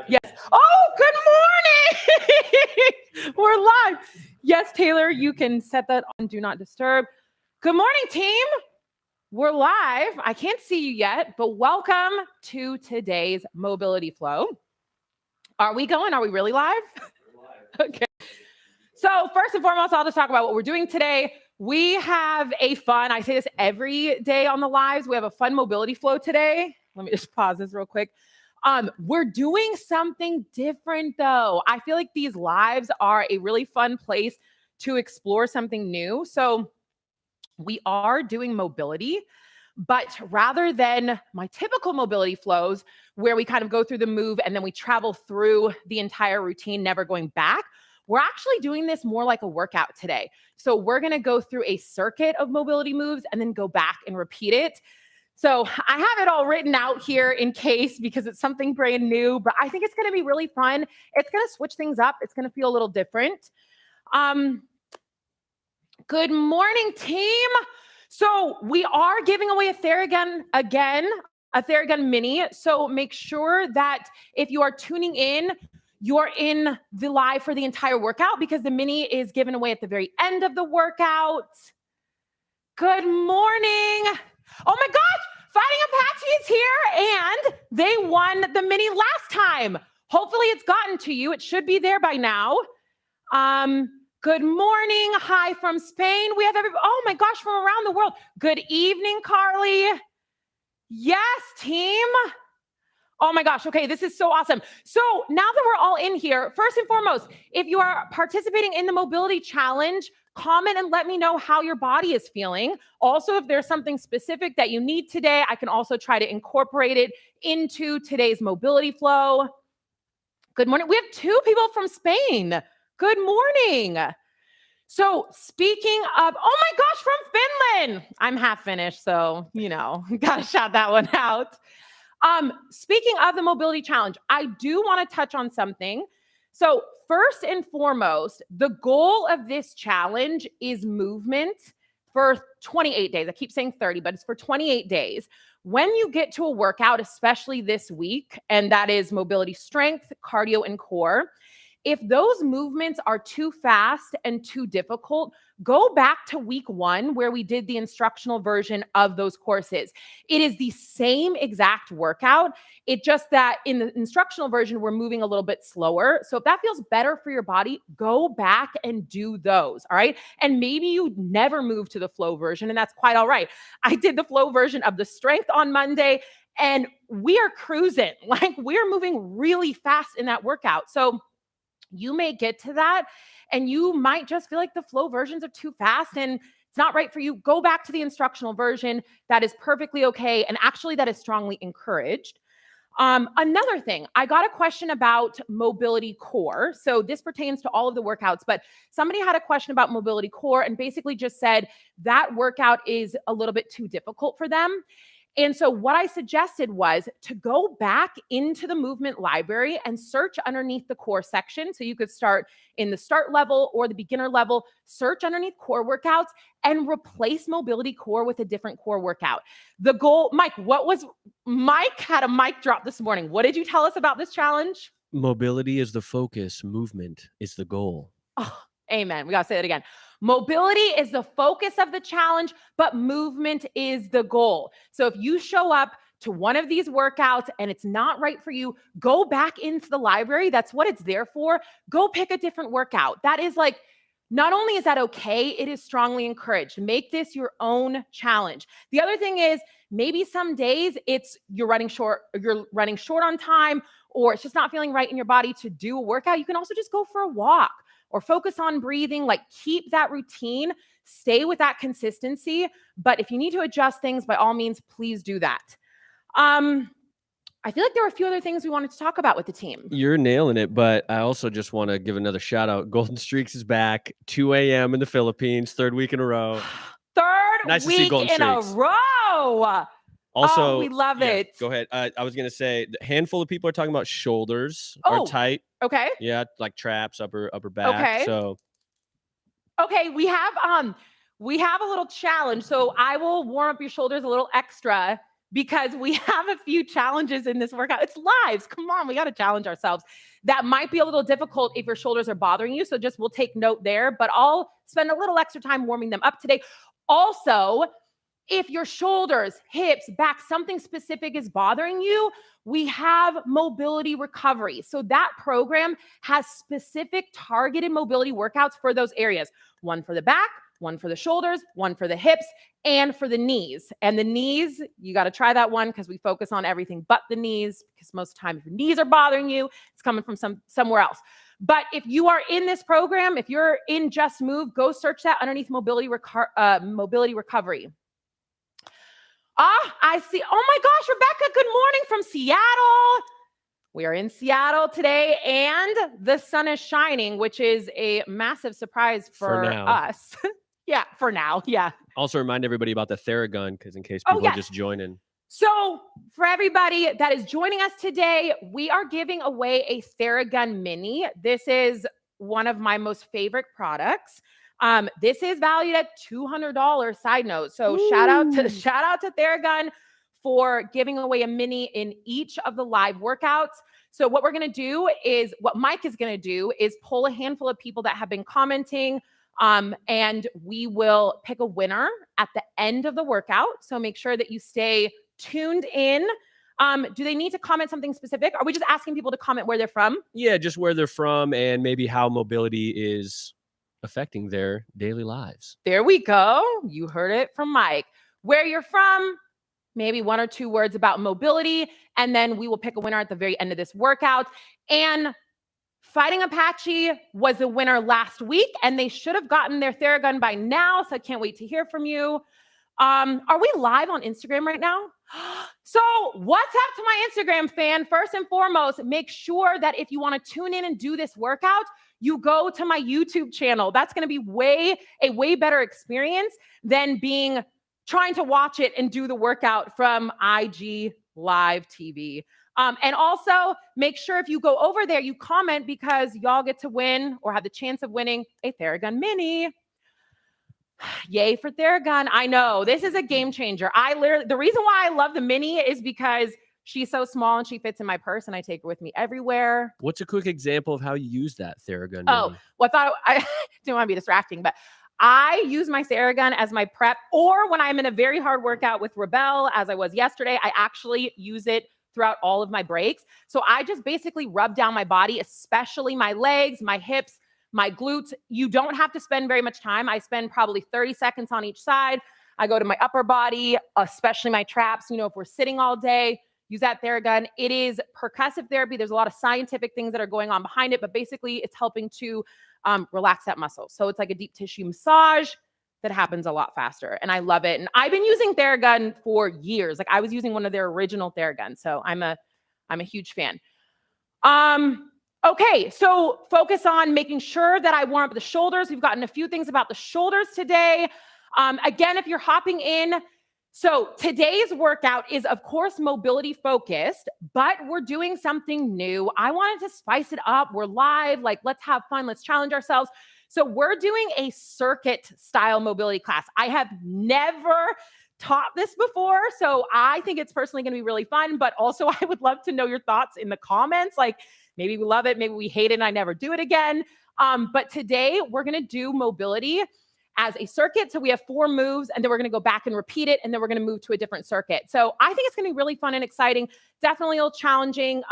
Yes. Oh, good morning. We're live. Yes, Taylor, you can set that on Do Not Disturb. Good morning, team. We're live. I can't see you yet, but welcome to today's Mobility Flow. Are we going? Are we really live? Okay. So first and foremost, I'll just talk about what we're doing today. We have a fun, I say this every day on the lives, we have a fun mobility flow today. Let me just pause this real quick. We're doing something different though. I feel like these lives are a really fun place to explore something new. So we are doing mobility, but rather than my typical mobility flows where we kind of go through the move and then we travel through the entire routine, never going back, we're actually doing this more like a workout today. So we're going to go through a circuit of mobility moves and then go back and repeat it. So I have it all written out here in case, because it's something brand new, but I think it's going to be really fun. It's going to switch things up. It's going to feel a little different. Good morning, team. So we are giving away a Theragun a Theragun Mini. So make sure that if you are tuning in, you're in the live for the entire workout, because the Mini is given away at the very end of the workout. Good morning. Oh my gosh, Fighting Apache is here and they won the Mini last time. Hopefully it's gotten to you. It should be there by now. Good morning. Hi from Spain. We have oh my gosh, from around the world. Good evening, Carly. Yes, team. Oh my gosh. Okay, this is so awesome. So now that we're all in here, first and foremost, if you are participating in the mobility challenge, comment and let me know how your body is feeling. Also, if there's something specific that you need today, I can also try to incorporate it into today's mobility flow. Good morning. We have 2 people from Spain. Good morning. So speaking of, oh my gosh, from Finland. I'm half Finnish, so, gotta shout that one out. Speaking of the mobility challenge, I do want to touch on something. So first and foremost, the goal of this challenge is movement for 28 days. I keep saying 30, but it's for 28 days. When you get to a workout, especially this week, and that is mobility strength, cardio, and core, if those movements are too fast and too difficult, go back to week 1 where we did the instructional version of those courses. It is the same exact workout. It's just that in the instructional version, we're moving a little bit slower. So if that feels better for your body, go back and do those, all right? And maybe you never move to the flow version, and that's quite all right. I did the flow version of the strength on Monday, and we are cruising. Like, we're moving really fast in that workout. So you may get to that and you might just feel like the flow versions are too fast and it's not right for you. Go back to the instructional version. That is perfectly okay. And actually that is strongly encouraged. Another thing, I got a question about mobility core. So this pertains to all of the workouts, but somebody had a question about mobility core and basically just said that workout is a little bit too difficult for them. And so what I suggested was to go back into the movement library and search underneath the core section. So you could start in the start level or the beginner level, search underneath core workouts and replace mobility core with a different core workout. The goal, Mike had a mic drop this morning. What did you tell us about this challenge? Mobility is the focus, movement is the goal. Oh, amen. We got to say that again. Mobility is the focus of the challenge, but movement is the goal. So if you show up to one of these workouts and it's not right for you, go back into the library. That's what it's there for. Go pick a different workout. That is like, not only is that okay, it is strongly encouraged. Make this your own challenge. The other thing is maybe some days you're running short on time, or it's just not feeling right in your body to do a workout. You can also just go for a walk or focus on breathing, like keep that routine, stay with that consistency. But if you need to adjust things, by all means, please do that. I feel like there were a few other things we wanted to talk about with the team. You're nailing it, but I also just want to give another shout out. Golden Streaks is back, 2 a.m. in the Philippines, 3rd week in a row. Nice week in a row. Also, we love it. Go ahead. I was going to say, a handful of people are talking about shoulders are tight. Okay. Yeah, like traps, upper back. Okay. So. Okay, we have a little challenge. So I will warm up your shoulders a little extra because we have a few challenges in this workout. It's lives. Come on, we got to challenge ourselves. That might be a little difficult if your shoulders are bothering you. So just we'll take note there, but I'll spend a little extra time warming them up today. Also, if your shoulders, hips, back, something specific is bothering you, we have mobility recovery. So that program has specific targeted mobility workouts for those areas. One for the back, one for the shoulders, one for the hips, and for the knees. And the knees, you got to try that one because we focus on everything but the knees, because most of the time if your knees are bothering you, it's coming from somewhere else. But if you are in this program, if you're in Just Move, go search that underneath mobility recovery. I see. Oh my gosh, Rebecca, good morning from Seattle. We are in Seattle today and the sun is shining, which is a massive surprise for us. Yeah, for now. Yeah. Also remind everybody about the Theragun, because in case people are just joining. So for everybody that is joining us today, we are giving away a Theragun Mini. This is one of my most favorite products. This is valued at $200. Side note. So shout out to Theragun for giving away a mini in each of the live workouts. So what we're going to do is, what Mike is going to do is pull a handful of people that have been commenting, and we will pick a winner at the end of the workout. So make sure that you stay tuned in. Do they need to comment something specific? Are we just asking people to comment where they're from? Yeah, just where they're from and maybe how mobility is affecting their daily lives. There we go. You heard it from Mike. Where you're from, maybe 1 or 2 words about mobility, and then we will pick a winner at the very end of this workout. And Fighting Apache was the winner last week, and they should have gotten their Theragun by now, so I can't wait to hear from you. Are we live on Instagram right now? So what's up to my Instagram fan? First and foremost, make sure that if you want to tune in and do this workout, you go to my YouTube channel. That's going to be a way better experience than trying to watch it and do the workout from IG live TV. And also make sure if you go over there, you comment, because y'all get to win or have the chance of winning a Theragun Mini. Yay for Theragun. I know this is a game changer. The reason why I love the Mini is because she's so small and she fits in my purse and I take her with me everywhere. What's a quick example of how you use that Theragun Mini? Oh, well, I didn't want to be distracting, but I use my Theragun as my prep, or when I'm in a very hard workout with Rebel, as I was yesterday, I actually use it throughout all of my breaks. So I just basically rub down my body, especially my legs, my hips, my glutes. You don't have to spend very much time. I spend probably 30 seconds on each side. I go to my upper body, especially my traps. You know, if we're sitting all day, use that Theragun. It is percussive therapy. There's a lot of scientific things that are going on behind it, but basically it's helping to relax that muscle. So it's like a deep tissue massage that happens a lot faster. And I love it. And I've been using Theragun for years. Like I was using one of their original Theraguns. So I'm a huge fan. Okay, so focus on making sure that I warm up the shoulders. We've gotten a few things about the shoulders today. Again, if you're hopping in, so today's workout is, of course, mobility focused, but we're doing something new. I wanted to spice it up. We're live, like let's have fun, let's challenge ourselves. So we're doing a circuit style mobility class. I have never taught this before, so I think it's personally going to be really fun, but also I would love to know your thoughts in the comments. Like maybe we love it, maybe we hate it and I never do it again. But today we're going to do mobility as a circuit. So we have 4 moves, and then we're going to go back and repeat it, and then we're going to move to a different circuit. So I think it's going to be really fun and exciting, definitely a little challenging.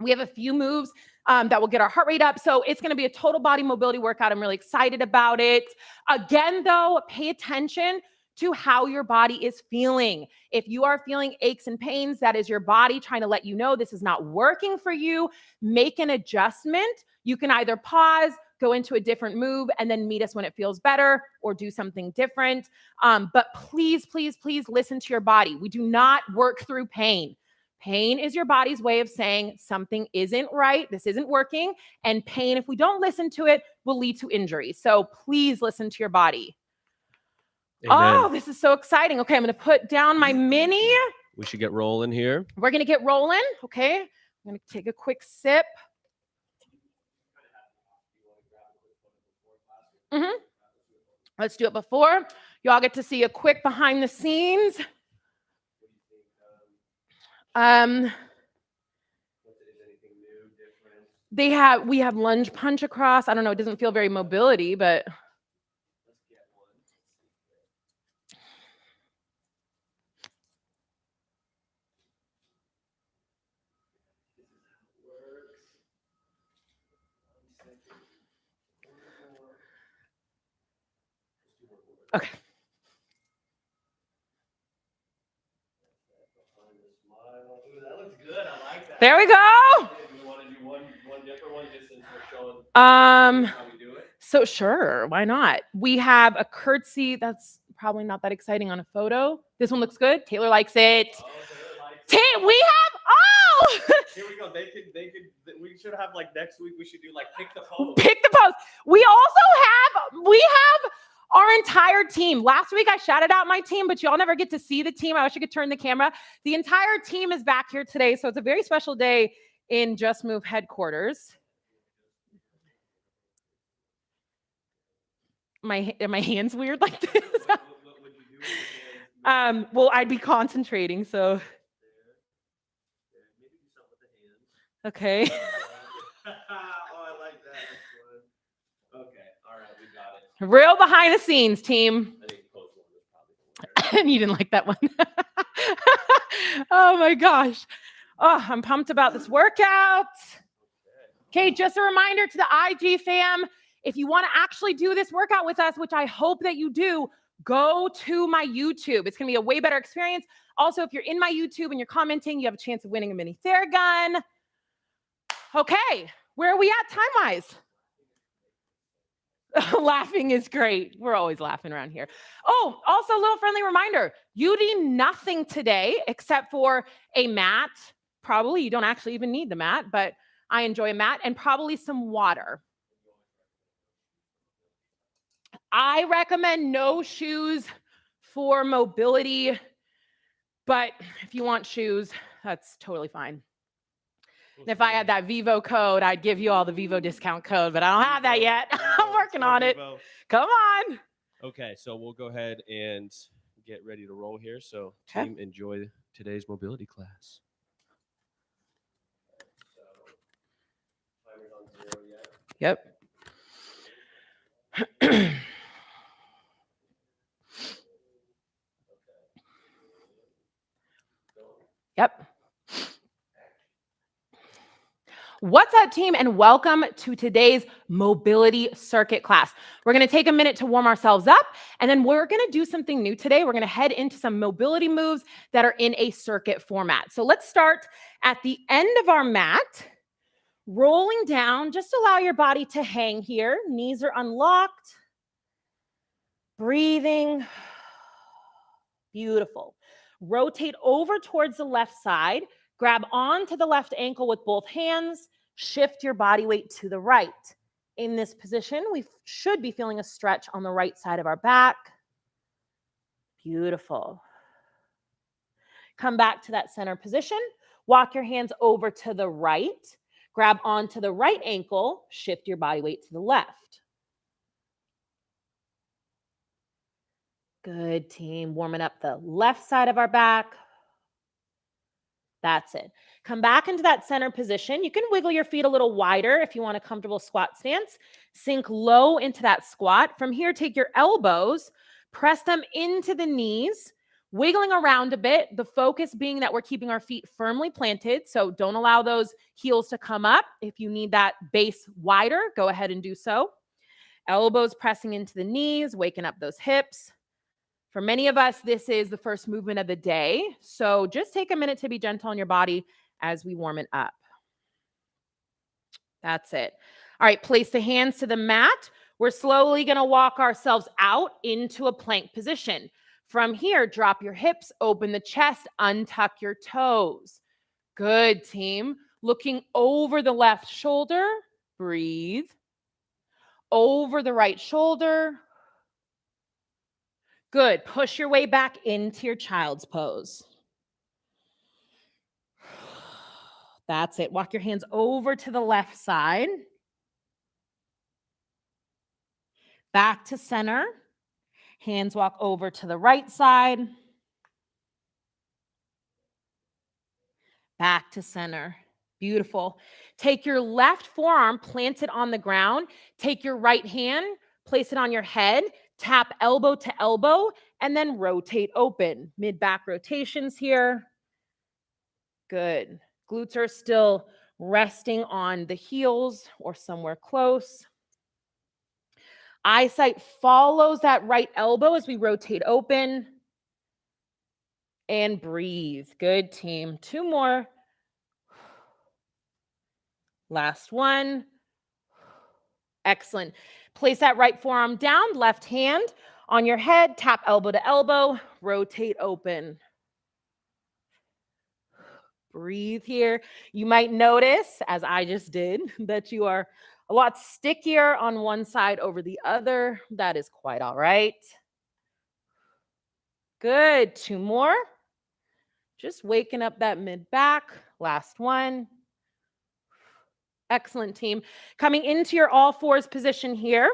We have a few moves that will get our heart rate up. So it's going to be a total body mobility workout. I'm really excited about it. Again, though, pay attention to how your body is feeling. If you are feeling aches and pains, that is your body trying to let you know this is not working for you. Make an adjustment. You can either pause, go into a different move, and then meet us when it feels better, or do something different. But please, please, please listen to your body. We do not work through pain. Pain is your body's way of saying something isn't right, this isn't working, and pain, if we don't listen to it, will lead to injury. So please listen to your body. Amen. Oh, this is so exciting. Okay, I'm going to put down my Mini. We should get rolling here. We're going to get rolling. Okay, I'm going to take a quick sip. Let's do it before. Y'all get to see a quick behind the scenes. We have lunge punch across. I don't know. It doesn't feel very mobility, but. Okay. That looks good. I like that. There we go. Do you want to do one different one just since we're showing how we do it? So sure, why not? We have a curtsy. That's probably not that exciting on a photo. This one looks good. Taylor likes it. Oh, Taylor likes it. We have Here we go. They could. We should have like next week. We should do like pick the pose. pick the pose. We have our entire team. Last week I shouted out my team, but y'all never get to see the team. I wish I could turn the camera. The entire team is back here today, so it's a very special day in Just Move headquarters. Are my hands weird like this? What would you do with your hands? Well, I'd be concentrating, so. Maybe do something with the hands. Okay. Oh, I like that. That's okay. All right, we got it. Real behind the scenes, team. I think post one was probably And you didn't like that one. Oh my gosh. Oh, I'm pumped about this workout. Okay, just a reminder to the IG fam, if you want to actually do this workout with us, which I hope that you do, go to my YouTube. It's going to be a way better experience. Also, if you're in my YouTube and you're commenting, you have a chance of winning a mini Theragun. Okay, where are we at time-wise? Laughing is great. We're always laughing around here. Oh, also a little friendly reminder. You need nothing today except for a mat. Probably you don't actually even need the mat, but I enjoy a mat and probably some water. I recommend no shoes for mobility, but if you want shoes, that's totally fine. And if I had that Vivo code, I'd give you all the Vivo discount code, but I don't have that yet. I'm working on it. Come on. Okay, so we'll go ahead and get ready to roll here. So, team, enjoy today's mobility class. Timer's on 0 yet. Yep. Yep. What's up, team, and welcome to today's mobility circuit class. We're going to take a minute to warm ourselves up, and then we're going to do something new today. We're going to head into some mobility moves that are in a circuit format. So let's start at the end of our mat, rolling down. Just allow your body to hang here. Knees are unlocked. Breathing. Beautiful. Rotate over towards the left side. Grab onto the left ankle with both hands. Shift your body weight to the right. In this position, we should be feeling a stretch on the right side of our back. Beautiful. Come back to that center position. Walk your hands over to the right. Grab onto the right ankle. Shift your body weight to the left. Good, team. Warming up the left side of our back. That's it. Come back into that center position. You can wiggle your feet a little wider if you want a comfortable squat stance. Sink low into that squat. From here, take your elbows, press them into the knees, wiggling around a bit. The focus being that we're keeping our feet firmly planted. So don't allow those heels to come up. If you need that base wider, go ahead and do so. Elbows pressing into the knees, waking up those hips. For many of us, this is the first movement of the day. So just take a minute to be gentle on your body as we warm it up. That's it. All right, place the hands to the mat. We're slowly going to walk ourselves out into a plank position. From here, drop your hips, open the chest, untuck your toes. Good, team. Looking over the left shoulder, breathe. Over the right shoulder. Good. Push your way back into your child's pose. That's it. Walk your hands over to the left side. Back to center. Hands walk over to the right side. Back to center. Beautiful. Take your left forearm, plant it on the ground. Take your right hand, place it on your head, tap elbow to elbow, and then rotate open. Mid-back rotations here. Good. Glutes are still resting on the heels or somewhere close. Eyesight follows that right elbow as we rotate open. And breathe. Good, team. 2 more. Last one. Excellent. Place that right forearm down, left hand on your head, tap elbow to elbow, rotate open. Breathe here. You might notice, as I just did, that you are a lot stickier on one side over the other. That is quite all right. Good. 2 more. Just waking up that mid-back. Last one. Excellent, team. Coming into your all fours position here.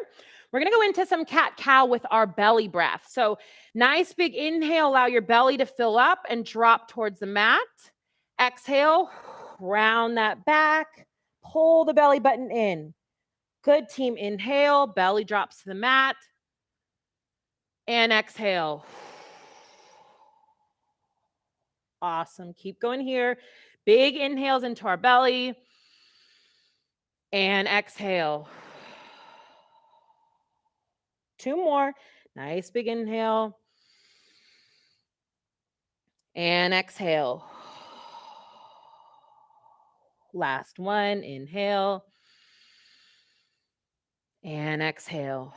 We're going to go into some cat-cow with our belly breath. So nice big inhale. Allow your belly to fill up and drop towards the mat. Exhale. Round that back. Pull the belly button in. Good, team. Inhale. Belly drops to the mat. And exhale. Awesome. Keep going here. Big inhales into our belly. And exhale. 2 more. Nice big inhale. And exhale. Last one. Inhale. And exhale.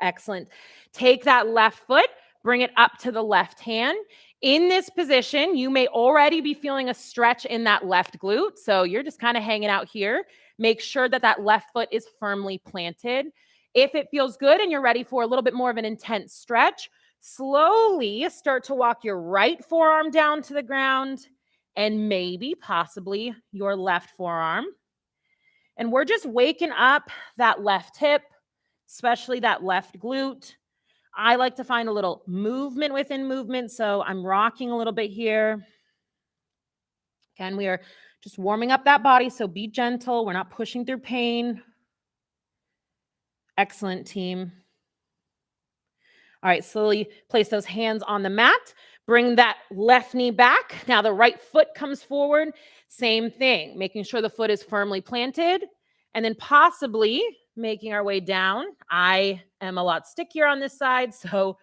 Excellent. Take that left foot, bring it up to the left hand. In this position, you may already be feeling a stretch in that left glute. So you're just kind of hanging out here. Make sure that that left foot is firmly planted. If it feels good and you're ready for a little bit more of an intense stretch, slowly start to walk your right forearm down to the ground and maybe possibly your left forearm. And we're just waking up that left hip, especially that left glute. I like to find a little movement within movement, so I'm rocking a little bit here. Again, we are just warming up that body, so be gentle. We're not pushing through pain. Excellent, team. All right, slowly place those hands on the mat. Bring that left knee back. Now the right foot comes forward. Same thing, making sure the foot is firmly planted, and then possibly making our way down. I am a lot stickier on this side, so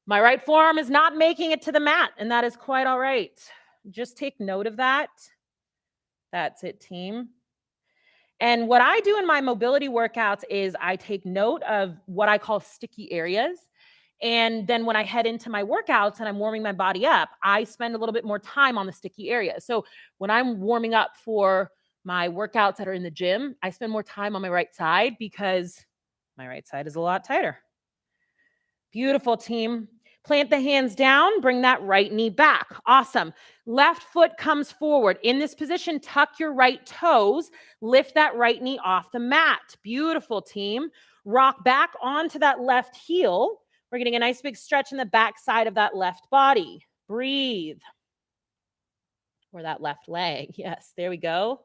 my right forearm is not making it to the mat, and that is quite all right. Just take note of that. That's it, team. And what I do in my mobility workouts is I take note of what I call sticky areas. And then when I head into my workouts and I'm warming my body up, I spend a little bit more time on the sticky areas. So when I'm warming up for my workouts that are in the gym, I spend more time on my right side because my right side is a lot tighter. Beautiful, team. Plant the hands down, bring that right knee back. Awesome. Left foot comes forward. In this position, tuck your right toes, lift that right knee off the mat. Beautiful, team. Rock back onto that left heel. We're getting a nice big stretch in the back side of that left body. Breathe. Or that left leg. Yes, there we go.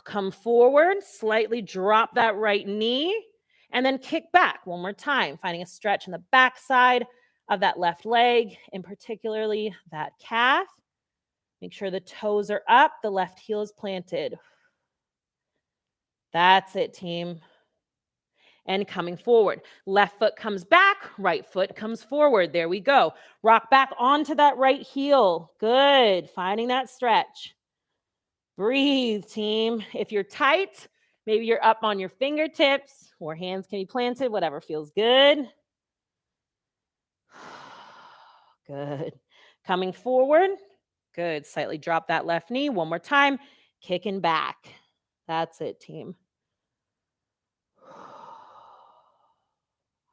Come forward, slightly drop that right knee, and then kick back one more time, finding a stretch in the back side of that left leg, and particularly that calf. Make sure the toes are up, the left heel is planted. That's it, team. And coming forward. Left foot comes back, right foot comes forward. There we go. Rock back onto that right heel. Good. Finding that stretch. Breathe, team. If you're tight, maybe you're up on your fingertips or hands can be planted, whatever feels good. Good. Coming forward. Good. Slightly drop that left knee. One more time. Kicking back. That's it, team.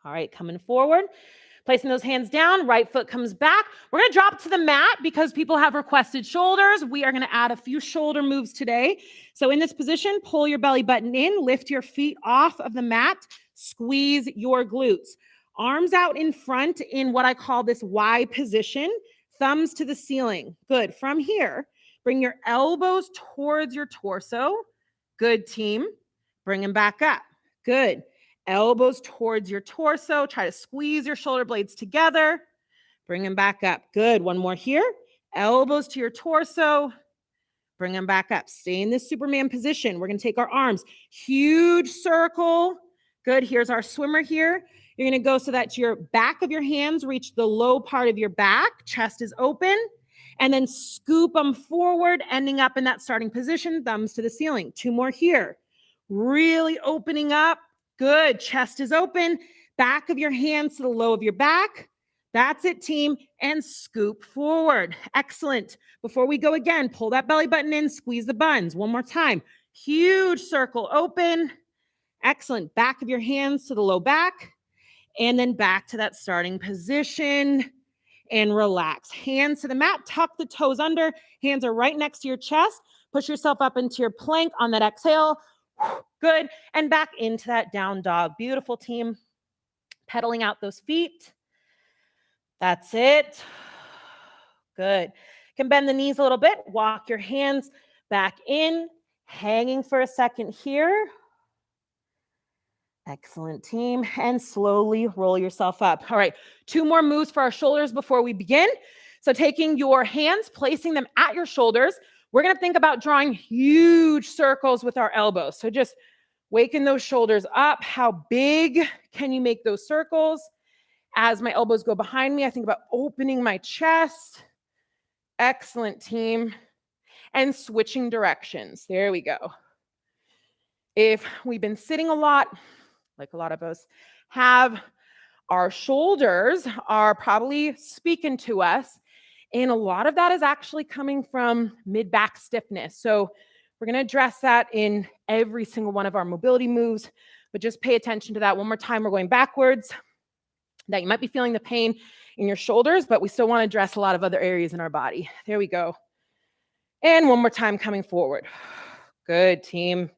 All right, coming forward. Placing those hands down, right foot comes back. We're going to drop to the mat because people have requested shoulders. We are going to add a few shoulder moves today. So in this position, pull your belly button in, lift your feet off of the mat, squeeze your glutes. Arms out in front in what I call this Y position. thumbs to the ceiling. Good. From here, bring your elbows towards your torso. Good, team. Bring them back up. Good. Elbows towards your torso. Try to squeeze your shoulder blades together. Bring them back up. Good. One more here. Elbows to your torso. Bring them back up. Stay in this Superman position. We're going to take our arms. Huge circle. Good. Here's our swimmer here. You're going to go so that your back of your hands reach the low part of your back. Chest is open. And then scoop them forward, ending up in that starting position. Thumbs to the ceiling. 2 more here. Really opening up. Good. Chest is open. Back of your hands to the low of your back. That's it, team. And scoop forward. Excellent. Before we go again, pull that belly button in, squeeze the buns. One more time. Huge circle open. Excellent. Back of your hands to the low back. And then back to that starting position. And relax. Hands to the mat. Tuck the toes under. Hands are right next to your chest. Push yourself up into your plank on that exhale. Good. And back into that down dog. Beautiful, team. Pedaling out those feet. That's it. Good. You can bend the knees a little bit. Walk your hands back in. Hanging for a second here. Excellent, team. And slowly roll yourself up. All right. 2 more moves for our shoulders before we begin. So taking your hands, placing them at your shoulders. We're going to think about drawing huge circles with our elbows. So just waking those shoulders up. How big can you make those circles? As my elbows go behind me, I think about opening my chest. Excellent, team. And switching directions. There we go. If we've been sitting a lot, like a lot of us have, our shoulders are probably speaking to us. And a lot of that is actually coming from mid-back stiffness. So we're going to address that in every single one of our mobility moves. But just pay attention to that. One more time, we're going backwards. That you might be feeling the pain in your shoulders, but we still want to address a lot of other areas in our body. There we go. And one more time coming forward. Good, team.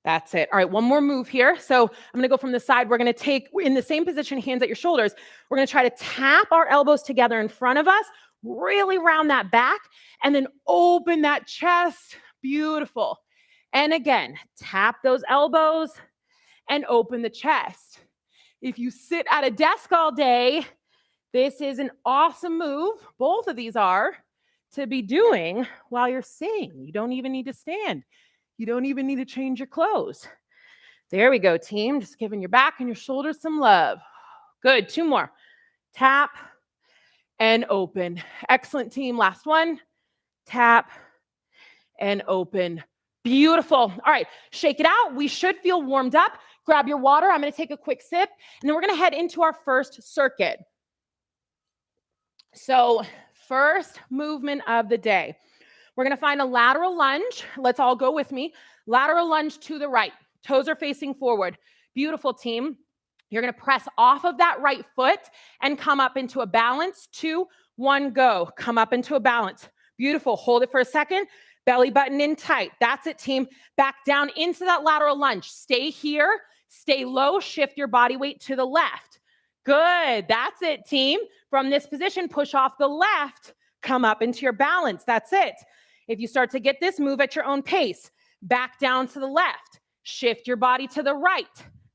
That's it. All right, one more move here. So I'm going to go from the side. We're going to take, in the same position, hands at your shoulders. We're going to try to tap our elbows together in front of us, really round that back, and then open that chest. Beautiful. And again, tap those elbows and open the chest. If you sit at a desk all day, this is an awesome move. Both of these are to be doing while you're sitting. You don't even need to stand. You don't even need to change your clothes. There we go, team. Just giving your back and your shoulders some love. Good. 2 more. Tap and open. Excellent, team. Last one. Tap and open. Beautiful. All right. Shake it out. We should feel warmed up. Grab your water. I'm going to take a quick sip, and then we're going to head into our first circuit. So first movement of the day. We're going to find a lateral lunge. Let's all go with me. Lateral lunge to the right. Toes are facing forward. Beautiful, team. You're going to press off of that right foot and come up into a balance. 2, 1, go. Come up into a balance. Beautiful. Hold it for a second. Belly button in tight. That's it, team. Back down into that lateral lunge. Stay here. Stay low. Shift your body weight to the left. Good. That's it, team. From this position, push off the left. Come up into your balance. That's it. If you start to get this, move at your own pace. Back down to the left. Shift your body to the right.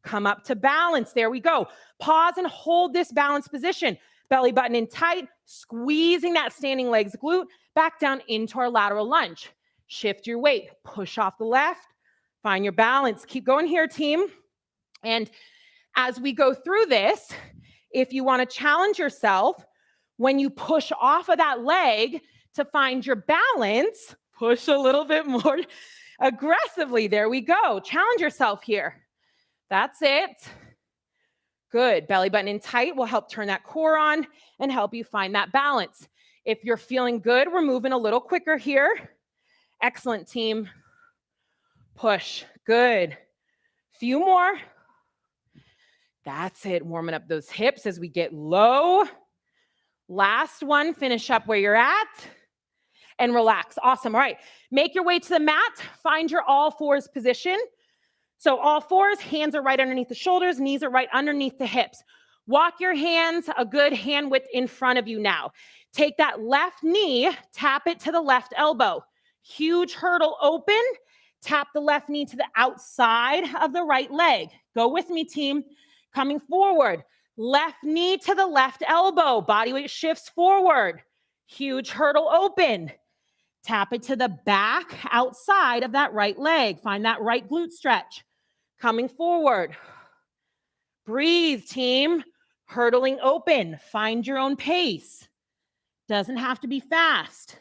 Come up to balance. There we go. Pause and hold this balance position. Belly button in tight, squeezing that standing legs glute. Back down into our lateral lunge. Shift your weight. Push off the left. Find your balance. Keep going here, team. And as we go through this, if you want to challenge yourself, when you push off of that leg to find your balance, push a little bit more aggressively. There we go. Challenge yourself here. That's it. Good. Belly button in tight will help turn that core on and help you find that balance. If you're feeling good, we're moving a little quicker here. Excellent, team. Push. Good. Few more. That's it. Warming up those hips as we get low. Last one. Finish up where you're at and relax. Awesome. All right. Make your way to the mat. Find your all fours position. So all fours, hands are right underneath the shoulders, knees are right underneath the hips. Walk your hands a good hand width in front of you now. Take that left knee, tap it to the left elbow. Huge hurdle open. Tap the left knee to the outside of the right leg. Go with me, team. Coming forward. Left knee to the left elbow. Body weight shifts forward. Huge hurdle open. Tap it to the back outside of that right leg. Find that right glute stretch. Coming forward. Breathe, team. Hurdling open. Find your own pace. Doesn't have to be fast.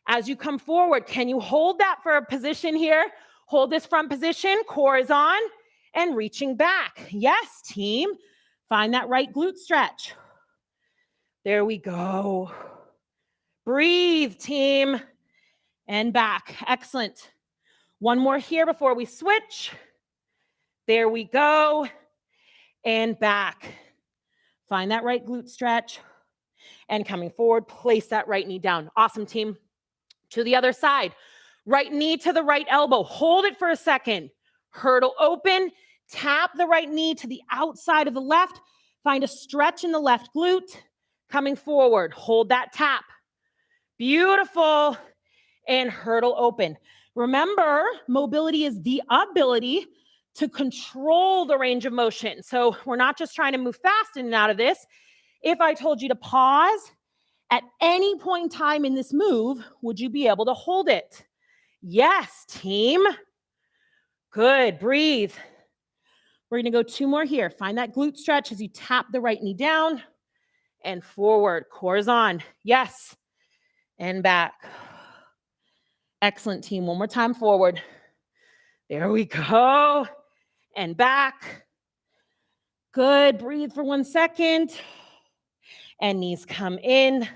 As you come forward, can you hold that for a position here? Hold this front position. Core is on and reaching back. Yes, team. Find that right glute stretch. There we go. Breathe, team. And back. Excellent. One more here before we switch. There we go. And back. Find that right glute stretch. And coming forward, place that right knee down. Awesome, team. To the other side. Right knee to the right elbow. Hold it for a second. Hurdle open. Tap the right knee to the outside of the left. Find a stretch in the left glute. Coming forward. Hold that tap. Beautiful. And hurdle open. Remember, mobility is the ability to control the range of motion. So we're not just trying to move fast in and out of this. If I told you to pause at any point in time in this move, would you be able to hold it? Yes, team. Good. Breathe. We're going to go 2 more here. Find that glute stretch as you tap the right knee down and forward. Core is on. Yes. And back. Excellent, team. One more time forward. There we go. And back. Good. Breathe for 1 second. And knees come in.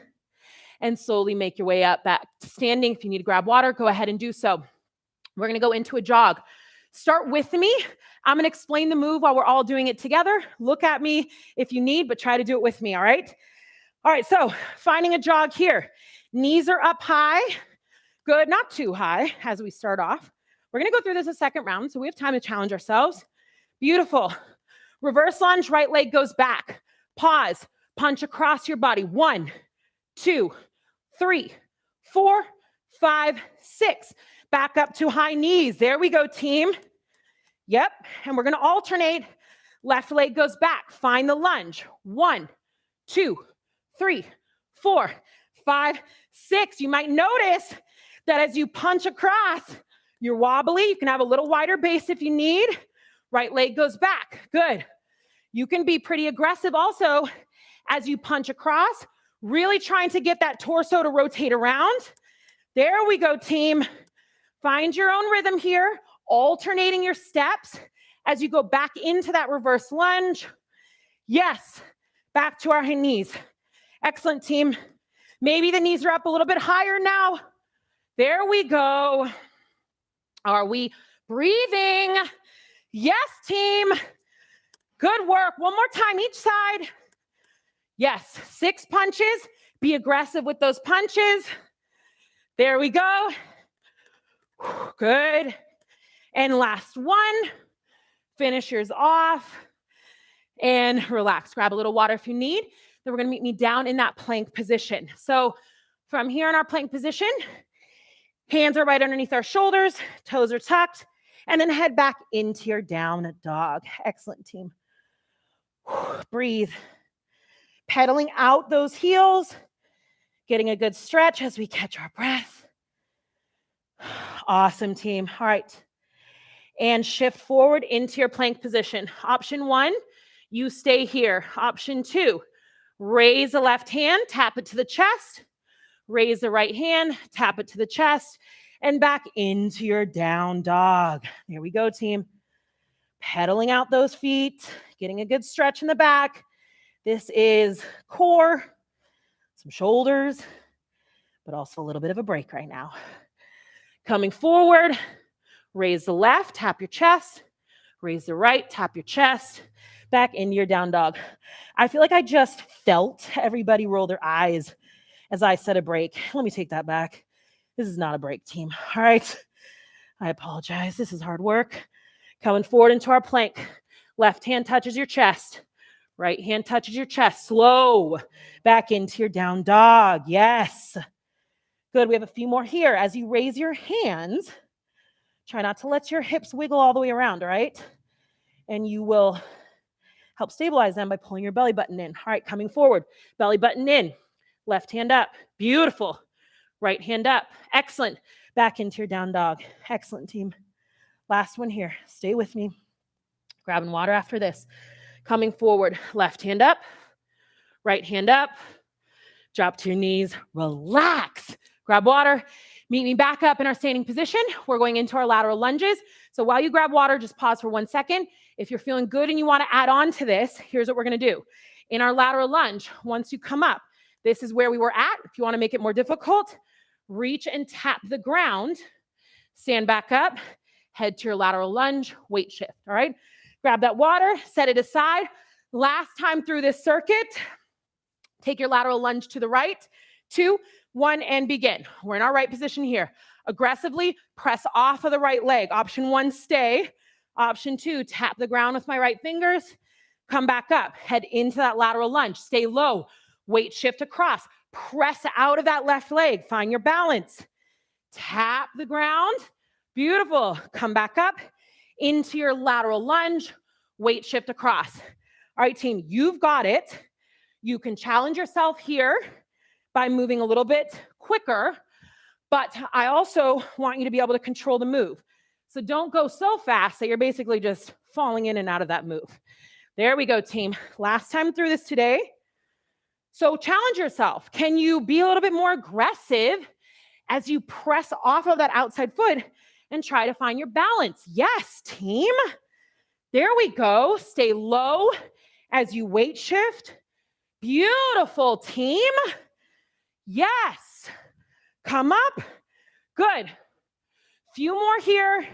And slowly make your way up back to standing. If you need to grab water, go ahead and do so. We're going to go into a jog. Start with me. I'm going to explain the move while we're all doing it together. Look at me if you need, but try to do it with me, all right? All right, so finding a jog here. Knees are up high. Good, not too high as we start off. We're going to go through this a second round, so we have time to challenge ourselves. Beautiful. Reverse lunge, right leg goes back. Pause. Punch across your body. 1, 2, 3, 4, 5, 6. Back up to high knees. There we go, team. Yep. And we're going to alternate. Left leg goes back. Find the lunge. 1, 2, 3, 4, 5, 6. You might notice that as you punch across, you're wobbly. You can have a little wider base if you need. Right leg goes back. Good. You can be pretty aggressive also as you punch across, really trying to get that torso to rotate around. There we go, team. Find your own rhythm here, alternating your steps as you go back into that reverse lunge. Yes, back to our knees. Excellent, team. Maybe the knees are up a little bit higher now. There we go. Are we breathing? Yes, team. Good work. One more time each side. Yes, 6 punches. Be aggressive with those punches. There we go. Good. And last one. Finish yours off. And relax. Grab a little water if you need. Then we're going to meet me down in that plank position. So from here in our plank position, hands are right underneath our shoulders. Toes are tucked. And then head back into your down dog. Excellent, team. Breathe. Pedaling out those heels. Getting a good stretch as we catch our breath. Awesome, team. All right. And shift forward into your plank position. Option 1, you stay here. Option 2, raise the left hand, tap it to the chest. Raise the right hand, tap it to the chest, and back into your down dog. Here we go, team. Pedaling out those feet, getting a good stretch in the back. This is core, some shoulders, but also a little bit of a break right now. Coming forward, raise the left, tap your chest. Raise the right, tap your chest. Back into your down dog. I feel like I just felt everybody roll their eyes as I said a break. Let me take that back. This is not a break, team. All right. I apologize. This is hard work. Coming forward into our plank. Left hand touches your chest. Right hand touches your chest. Slow back into your down dog. Yes. Good. We have a few more here. As you raise your hands, try not to let your hips wiggle all the way around, all right? And you will help stabilize them by pulling your belly button in. All right, coming forward. Belly button in. Left hand up. Beautiful. Right hand up. Excellent. Back into your down dog. Excellent, team. Last one here. Stay with me. Grabbing water after this. Coming forward. Left hand up. Right hand up. Drop to your knees. Relax. Grab water. Meet me back up in our standing position. We're going into our lateral lunges. So while you grab water, just pause for 1 second. If you're feeling good and you want to add on to this, here's what we're going to do. In our lateral lunge, once you come up, this is where we were at. If you want to make it more difficult, reach and tap the ground. Stand back up. Head to your lateral lunge. Weight shift. All right. Grab that water. Set it aside. Last time through this circuit, take your lateral lunge to the right. 2, 1, and begin. We're in our right position here. Aggressively press off of the right leg. Option 1, stay. Option 2, tap the ground with my right fingers. Come back up. Head into that lateral lunge. Stay low. Weight shift across. Press out of that left leg. Find your balance. Tap the ground. Beautiful. Come back up into your lateral lunge. Weight shift across. All right, team, you've got it. You can challenge yourself here by moving a little bit quicker, but I also want you to be able to control the move. So don't go so fast that you're basically just falling in and out of that move. There we go, team. Last time through this today. So challenge yourself. Can you be a little bit more aggressive as you press off of that outside foot and try to find your balance? Yes, team. There we go. Stay low as you weight shift. Beautiful, team. Yes. Come up. Good. Few more here.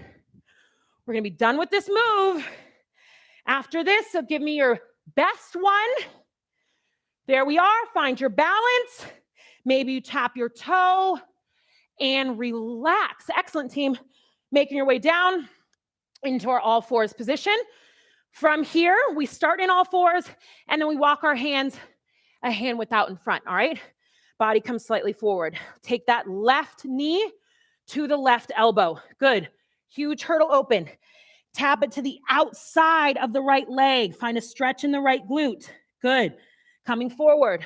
We're going to be done with this move. After this, so give me your best one. There we are. Find your balance. Maybe you tap your toe and relax. Excellent, team. Making your way down into our all fours position. From here, we start in all fours, and then we walk our hands a hand width out in front, all right? Body comes slightly forward. Take that left knee to the left elbow. Good. Huge hurdle open. Tap it to the outside of the right leg. Find a stretch in the right glute. Good. Coming forward.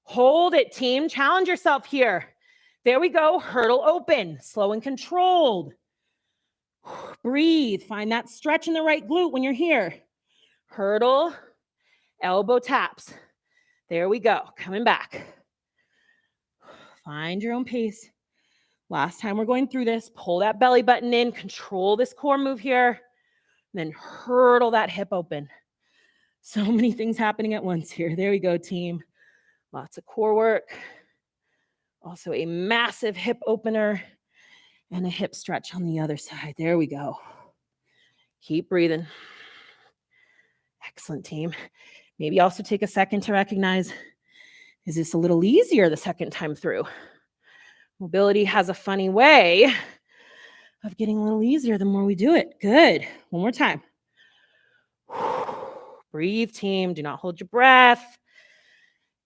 Hold it, team. Challenge yourself here. There we go. Hurdle open. Slow and controlled. Breathe. Find that stretch in the right glute when you're here. Hurdle. Elbow taps. There we go. Coming back. Find your own pace. Last time we're going through this, pull that belly button in, control this core move here, then hurdle that hip open. So many things happening at once here. There we go, team. Lots of core work. Also a massive hip opener and a hip stretch on the other side. There we go. Keep breathing. Excellent, team. Maybe also take a second to recognize, is this a little easier the second time through? Mobility has a funny way of getting a little easier the more we do it. Good. One more time. Breathe, team. Do not hold your breath.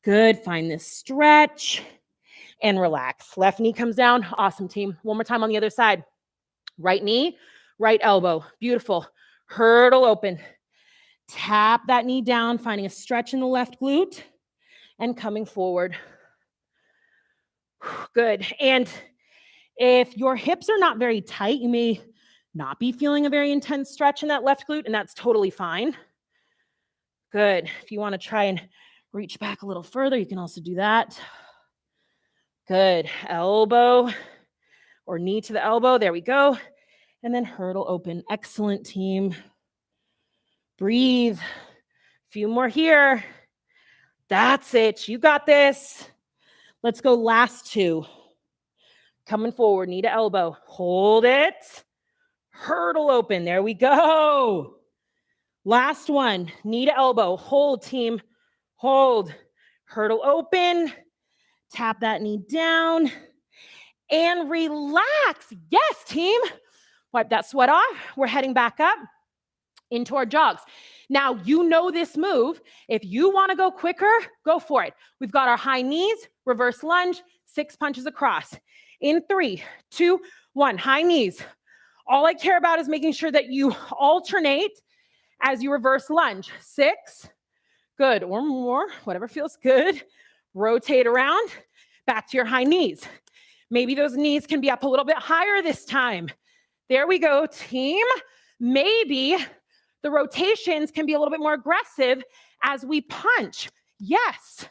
Good. Find this stretch and relax. Left knee comes down. Awesome, team. One more time on the other side. Right knee, right elbow. Beautiful. Hurdle open. Tap that knee down, finding a stretch in the left glute and coming forward. Good. And if your hips are not very tight, you may not be feeling a very intense stretch in that left glute, and that's totally fine. Good. If you want to try and reach back a little further, you can also do that. Good. Elbow or knee to the elbow. There we go. And then hurdle open. Excellent, team. Breathe. A few more here. That's it. You got this. Let's go last two. Coming forward, knee to elbow. Hold it. Hurdle open. There we go. Last one, knee to elbow. Hold, team. Hold. Hurdle open. Tap that knee down. And relax. Yes, team. Wipe that sweat off. We're heading back up into our jogs. Now, you know this move. If you want to go quicker, go for it. We've got our high knees, reverse lunge, 6 punches across. In 3, 2, 1, high knees. All I care about is making sure that you alternate as you reverse lunge. 6, good, or more, whatever feels good. Rotate around, back to your high knees. Maybe those knees can be up a little bit higher this time. There we go, team. Maybe the rotations can be a little bit more aggressive as we punch. Yes.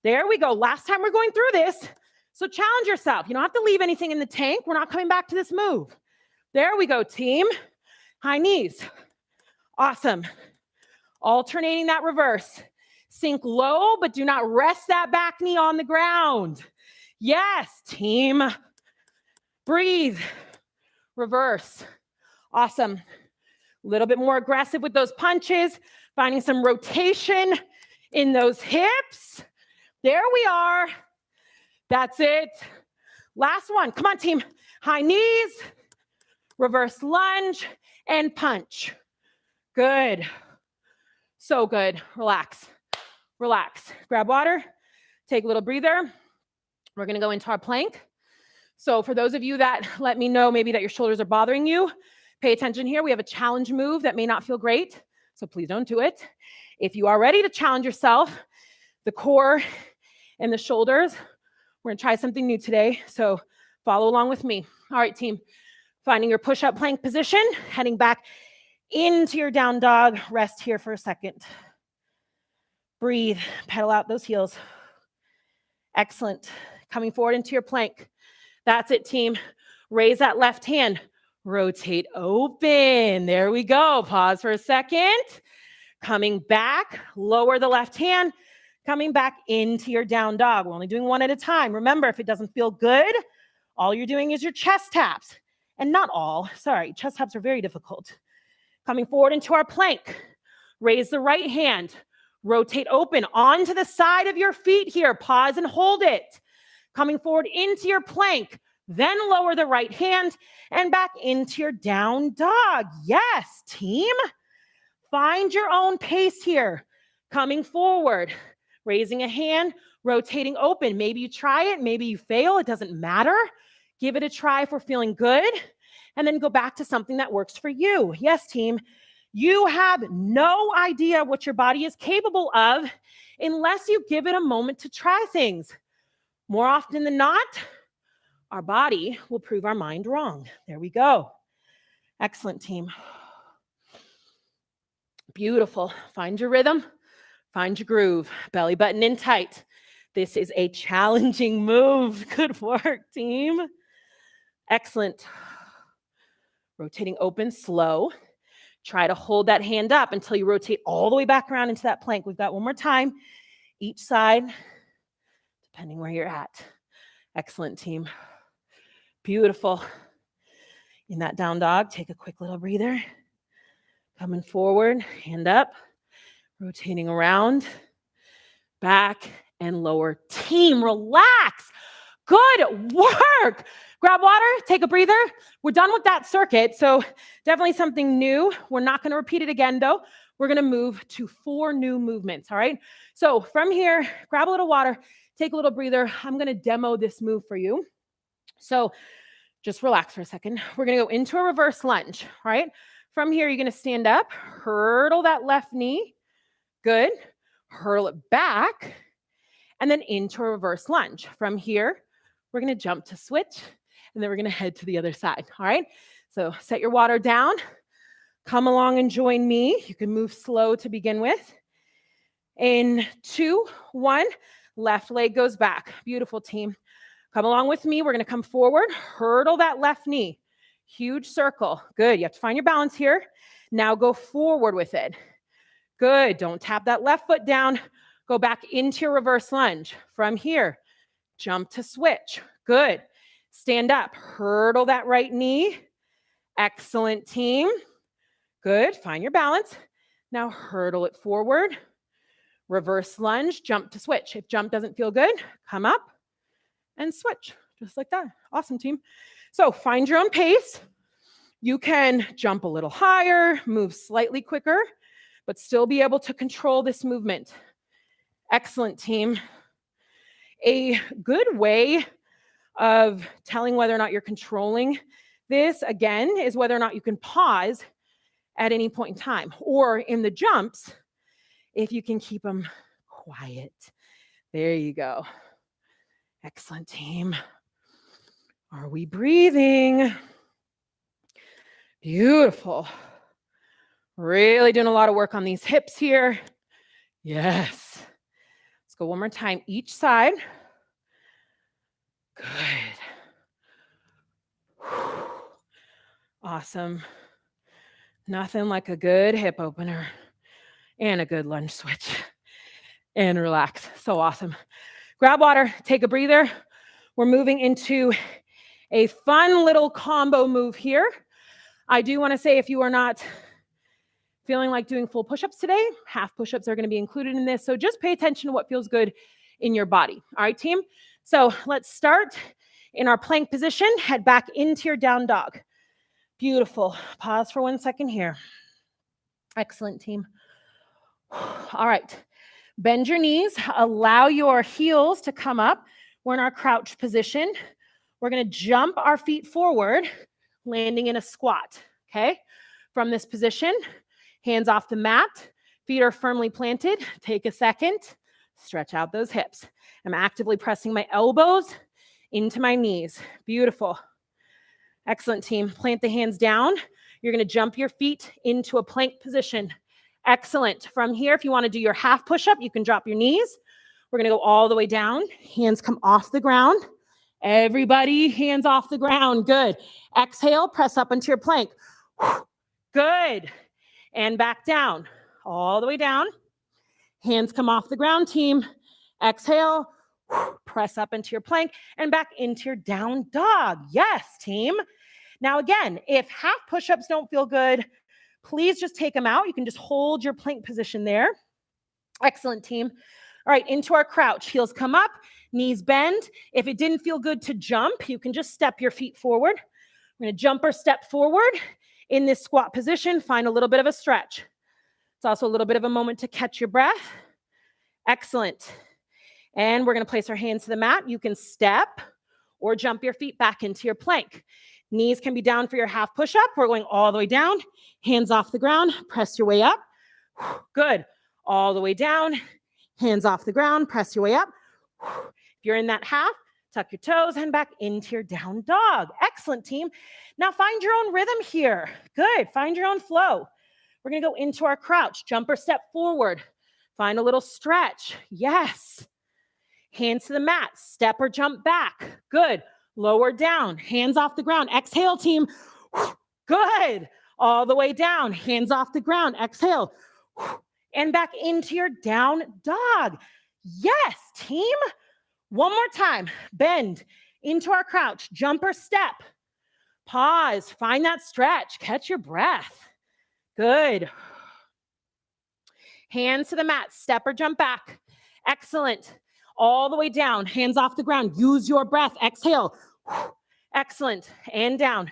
There we go. Last time we're going through this. So challenge yourself. You don't have to leave anything in the tank. We're not coming back to this move. There we go, team. High knees. Awesome. Alternating that reverse. Sink low, but do not rest that back knee on the ground. Yes, team. Breathe. Reverse. Awesome. A little bit more aggressive with those punches, finding some rotation in those hips. There we are. That's it. Last one. Come on, team. High knees, reverse lunge, and punch. Good. So good. Relax. Relax. Grab water. Take a little breather. We're going to go into our plank. So for those of you that let me know maybe that your shoulders are bothering you, pay attention here. We have a challenge move that may not feel great, so please don't do it. If you are ready to challenge yourself, the core and the shoulders, we're going to try something new today, so follow along with me. All right, team. Finding your push-up plank position, heading back into your down dog. Rest here for a second. Breathe. Pedal out those heels. Excellent. Coming forward into your plank. That's it, team. Raise that left hand. Rotate open. There we go. Pause for a second. Coming back. Lower the left hand. Coming back into your down dog. We're only doing one at a time. Remember, if it doesn't feel good, all you're doing is your chest taps. And not all. Sorry, chest taps are very difficult. Coming forward into our plank. Raise the right hand. Rotate open onto the side of your feet here. Pause and hold it. Coming forward into your plank. Then lower the right hand and back into your down dog. Yes, team. Find your own pace here. Coming forward, raising a hand, rotating open. Maybe you try it, maybe you fail. It doesn't matter. Give it a try if we're feeling good. And then go back to something that works for you. Yes, team. You have no idea what your body is capable of unless you give it a moment to try things. More often than not, our body will prove our mind wrong. There we go. Excellent, team. Beautiful. Find your rhythm. Find your groove. Belly button in tight. This is a challenging move. Good work, team. Excellent. Rotating open, slow. Try to hold that hand up until you rotate all the way back around into that plank. We've got one more time. Each side, depending where you're at. Excellent, team. Beautiful. In that down dog, take a quick little breather. Coming forward, hand up, rotating around, back and lower. Team, relax. Good work. Grab water, take a breather. We're done with that circuit, so definitely something new. We're not going to repeat it again, though. We're going to move to 4 new movements, all right? So from here, grab a little water, take a little breather. I'm going to demo this move for you. So just relax for a second. We're going to go into a reverse lunge, all right? From here, you're going to stand up, hurdle that left knee. Good. Hurl it back, and then into a reverse lunge. From here, we're going to jump to switch, and then we're going to head to the other side, all right? So set your water down. Come along and join me. You can move slow to begin with. In 2, 1, left leg goes back. Beautiful, team. Come along with me. We're going to come forward, hurdle that left knee. Huge circle. Good. You have to find your balance here. Now go forward with it. Good. Don't tap that left foot down. Go back into your reverse lunge. From here, jump to switch. Good. Stand up. Hurdle that right knee. Excellent, team. Good. Find your balance. Now hurdle it forward. Reverse lunge. Jump to switch. If jump doesn't feel good, come up and switch. Just like that. Awesome, team. So find your own pace. You can jump a little higher, move slightly quicker, but still be able to control this movement. Excellent, team. A good way of telling whether or not you're controlling this, again, is whether or not you can pause at any point in time, or in the jumps, if you can keep them quiet. There you go. Excellent, team. Are we breathing? Beautiful. Really doing a lot of work on these hips here. Yes. Let's go one more time, each side. Good. Awesome. Nothing like a good hip opener and a good lunge switch. And relax. So awesome. Grab water, take a breather. We're moving into a fun little combo move here. I do want to say, if you are not feeling like doing full push-ups today, half push-ups are going to be included in this. So just pay attention to what feels good in your body. All right, team? So let's start in our plank position. Head back into your down dog. Beautiful. Pause for 1 second here. Excellent, team. All right. Bend your knees. Allow your heels to come up. We're in our crouch position. We're going to jump our feet forward, landing in a squat. Okay? From this position, hands off the mat. Feet are firmly planted. Take a second. Stretch out those hips. I'm actively pressing my elbows into my knees. Beautiful. Excellent, team. Plant the hands down. You're going to jump your feet into a plank position. Excellent. From here, if you want to do your half push-up, you can drop your knees. We're going to go all the way down. Hands come off the ground. Everybody, hands off the ground. Good. Exhale, press up into your plank. Good. And back down. All the way down. Hands come off the ground, team. Exhale, press up into your plank and back into your down dog. Yes, team. Now again, if half push-ups don't feel good, please just take them out. You can just hold your plank position there. Excellent, team. All right, into our crouch. Heels come up, knees bend. If it didn't feel good to jump, you can just step your feet forward. We're going to jump or step forward in this squat position. Find a little bit of a stretch. It's also a little bit of a moment to catch your breath. Excellent. And we're going to place our hands to the mat. You can step or jump your feet back into your plank. Knees can be down for your half push-up. We're going all the way down. Hands off the ground. Press your way up. Good. All the way down. Hands off the ground. Press your way up. If you're in that half, tuck your toes and back into your down dog. Excellent, team. Now find your own rhythm here. Good. Find your own flow. We're going to go into our crouch. Jump or step forward. Find a little stretch. Yes. Hands to the mat. Step or jump back. Good. Lower down. Hands off the ground. Exhale, team. Good. All the way down. Hands off the ground. Exhale. And back into your down dog. Yes, team. One more time. Bend into our crouch. Jump or step. Pause. Find that stretch. Catch your breath. Good. Hands to the mat. Step or jump back. Excellent. All the way down. Hands off the ground. Use your breath. Exhale. Excellent. And down.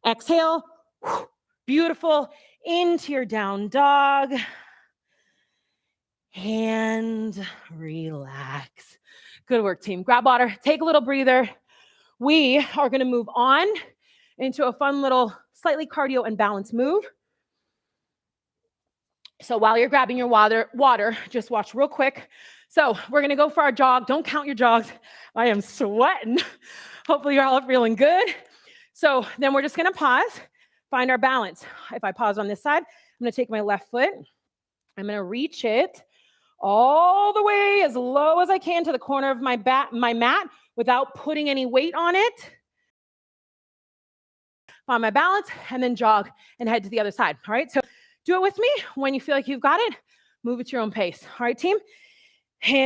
Exhale. Beautiful. Into your down dog. And relax. Good work, team. Grab water. Take a little breather. We are going to move on into a fun little slightly cardio and balance move. So while you're grabbing your water, just watch real quick. So we're going to go for our jog. Don't count your jogs. I am sweating. Hopefully you're all feeling good. So then we're just going to pause, find our balance. If I pause on this side, I'm going to take my left foot. I'm going to reach it all the way as low as I can to the corner of my mat without putting any weight on it. Find my balance and then jog and head to the other side. All right. So do it with me. When you feel like you've got it, move at your own pace. All right, team.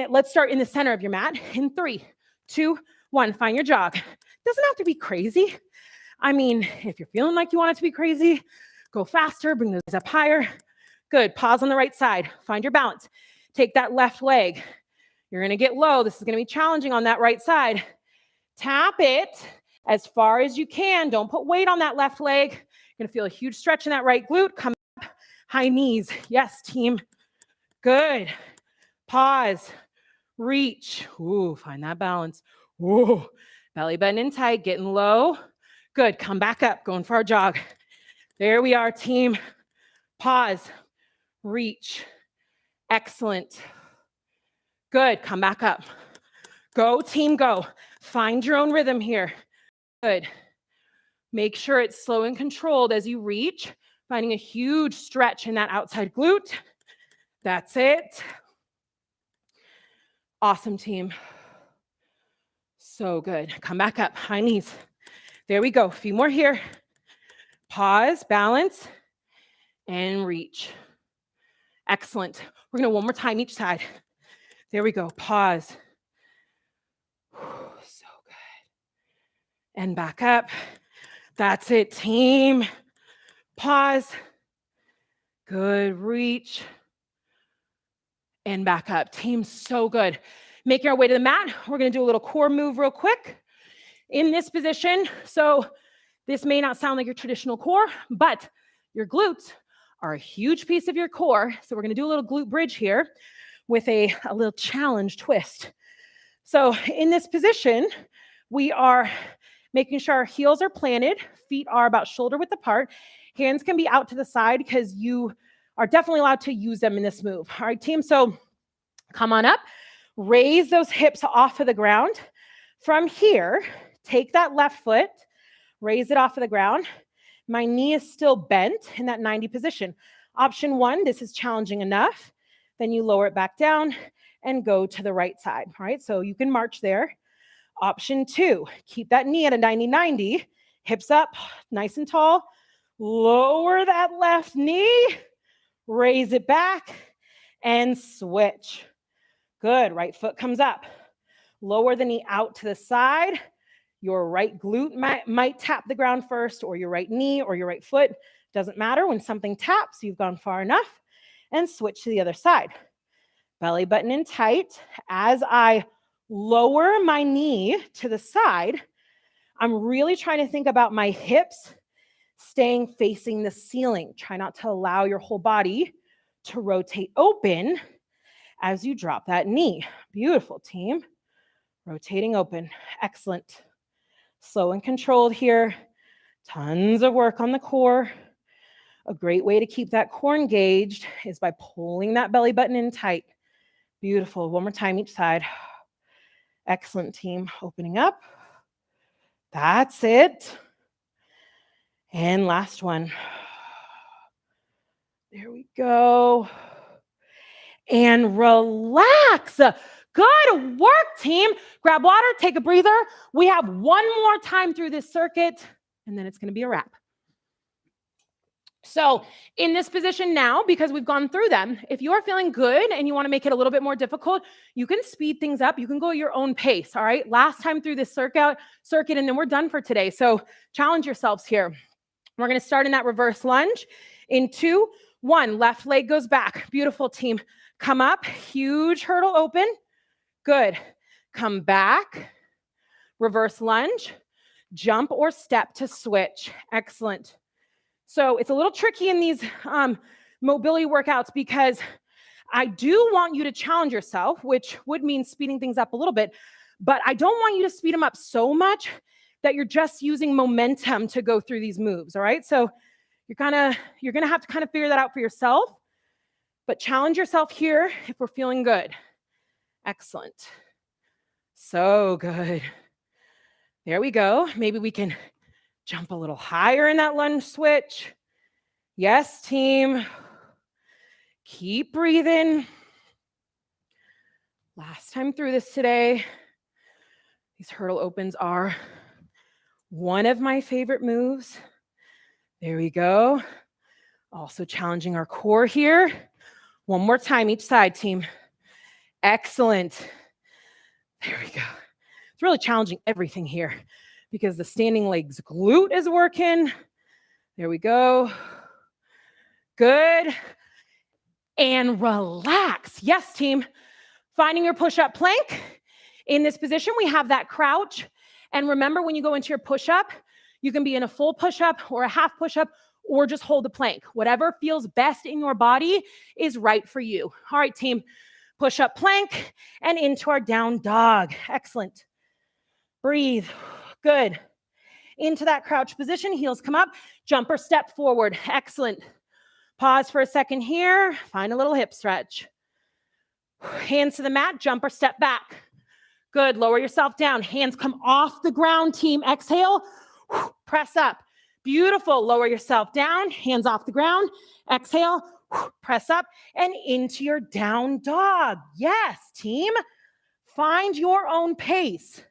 Let's start in the center of your mat. In 3, 2, 1. Find your jog. Doesn't have to be crazy. I mean, if you're feeling like you want it to be crazy, go faster. Bring those up higher. Good. Pause on the right side. Find your balance. Take that left leg. You're going to get low. This is going to be challenging on that right side. Tap it as far as you can. Don't put weight on that left leg. You're going to feel a huge stretch in that right glute. Come high knees. Yes, team. Good. Pause. Reach. Ooh, find that balance. Ooh, belly button in tight, getting low. Good. Come back up, going for our jog. There we are, team. Pause. Reach. Excellent. Good. Come back up. Go, team, go. Find your own rhythm here. Good. Make sure it's slow and controlled as you reach, finding a huge stretch in that outside glute. That's it. Awesome, team. So good. Come back up, high knees. There we go. A few more here. Pause, balance, and reach. Excellent. We're going to one more time each side. There we go. Pause. So good. And back up. That's it, team. Pause. Good. Reach. And back up. Team, so good. Making our way to the mat. We're going to do a little core move real quick in this position. So this may not sound like your traditional core, but your glutes are a huge piece of your core. So we're going to do a little glute bridge here with a little challenge twist. So in this position, we are making sure our heels are planted, feet are about shoulder width apart. Hands can be out to the side because you are definitely allowed to use them in this move. All right, team, so come on up. Raise those hips off of the ground. From here, take that left foot, raise it off of the ground. My knee is still bent in that 90 position. Option 1, this is challenging enough. Then you lower it back down and go to the right side. All right, so you can march there. Option 2, keep that knee at a 90-90, hips up, nice and tall. Lower that left knee, raise it back, and switch. Good, right foot comes up. Lower the knee out to the side. Your right glute might tap the ground first, or your right knee or your right foot. Doesn't matter. When something taps, you've gone far enough. And switch to the other side. Belly button in tight. As I lower my knee to the side, I'm really trying to think about my hips staying facing the ceiling. Try not to allow your whole body to rotate open as you drop that knee. Beautiful, team. Rotating open. Excellent. Slow and controlled here. Tons of work on the core. A great way to keep that core engaged is by pulling that belly button in tight. Beautiful. One more time each side. Excellent, team. Opening up. That's it. And last one. There we go. And relax. Good work, team. Grab water, take a breather. We have one more time through this circuit, and then it's going to be a wrap. So in this position now, because we've gone through them, if you are feeling good and you want to make it a little bit more difficult, you can speed things up. You can go at your own pace, all right? Last time through this circuit, and then we're done for today. So challenge yourselves here. We're going to start in that reverse lunge. In 2, 1, left leg goes back. Beautiful, team. Come up, huge hurdle open. Good. Come back, reverse lunge, jump or step to switch. Excellent. So it's a little tricky in these mobility workouts because I do want you to challenge yourself, which would mean speeding things up a little bit, but I don't want you to speed them up so much that you're just using momentum to go through these moves, all right? So you're gonna have to kind of figure that out for yourself, but challenge yourself here if we're feeling good. Excellent. So good. There we go. Maybe we can jump a little higher in that lunge switch. Yes, team. Keep breathing. Last time through this today. These hurdle opens are one of my favorite moves. There we go. Also challenging our core here. One more time each side, team. Excellent. There we go. It's really challenging everything here because the standing legs glute is working. There we go. Good. And relax. Yes, team. Finding your push-up plank. In this position, we have that crouch. And remember, when you go into your push-up, you can be in a full push-up or a half push-up or just hold the plank. Whatever feels best in your body is right for you. All right, team, push up plank and into our down dog. Excellent. Breathe. Good. Into that crouch position, heels come up, jump or step forward. Excellent. Pause for a second here. Find a little hip stretch. Hands to the mat, jump or step back. Good. Lower yourself down. Hands come off the ground, team. Exhale. Press up. Beautiful. Lower yourself down. Hands off the ground. Exhale. Press up and into your down dog. Yes, team. Find your own pace.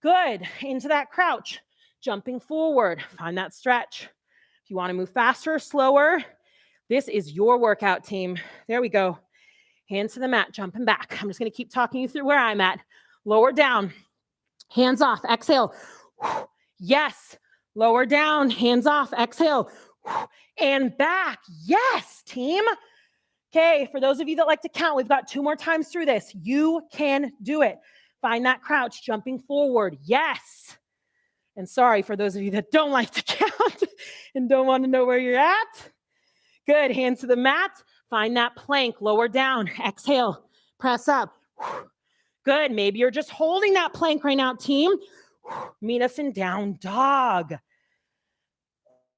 Good. Into that crouch. Jumping forward. Find that stretch. If you want to move faster or slower, this is your workout, team. There we go. Hands to the mat, jumping back. I'm just going to keep talking you through where I'm at. Lower down. Hands off. Exhale. Yes. Lower down. Hands off. Exhale. And back. Yes, team. Okay, for those of you that like to count, we've got 2 more times through this. You can do it. Find that crouch, jumping forward. Yes. And sorry for those of you that don't like to count and don't want to know where you're at. Good. Hands to the mat. Find that plank. Lower down. Exhale. Press up. Good. Maybe you're just holding that plank right now, team. Meet us in down dog.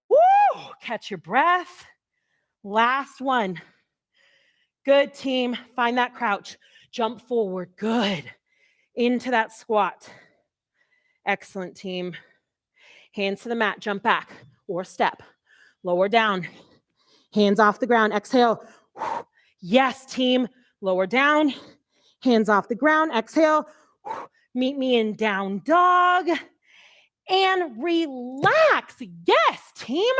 Woo! Catch your breath. Last one. Good, team. Find that crouch. Jump forward. Good. Into that squat. Excellent, team. Hands to the mat. Jump back or step. Lower down. Hands off the ground. Exhale. Yes, team. Lower down. Hands off the ground. Exhale. Meet me in down dog. And relax. Yes, team.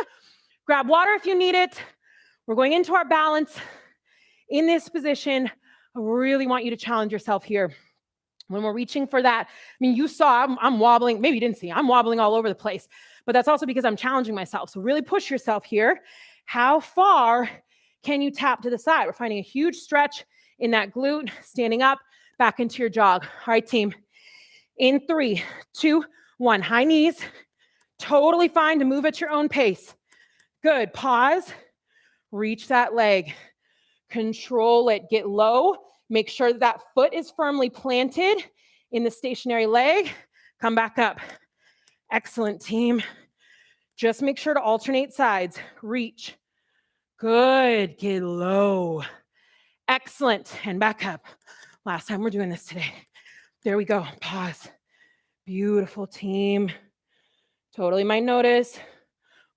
Grab water if you need it. We're going into our balance. In this position, I really want you to challenge yourself here. When we're reaching for that, I mean, you saw I'm wobbling. Maybe you didn't see. I'm wobbling all over the place. But that's also because I'm challenging myself. So really push yourself here. How far can you tap to the side? We're finding a huge stretch in that glute. Standing up, back into your jog. All right, team. In 3, 2, 1. High knees. Totally fine to move at your own pace. Good. Pause. Reach that leg. Control it. Get low. Make sure that foot is firmly planted in the stationary leg. Come back up. Excellent, team. Just make sure to alternate sides. Reach. Good. Get low. Excellent. And back up. Last time we're doing this today. There we go. Pause. Beautiful, team. Totally might notice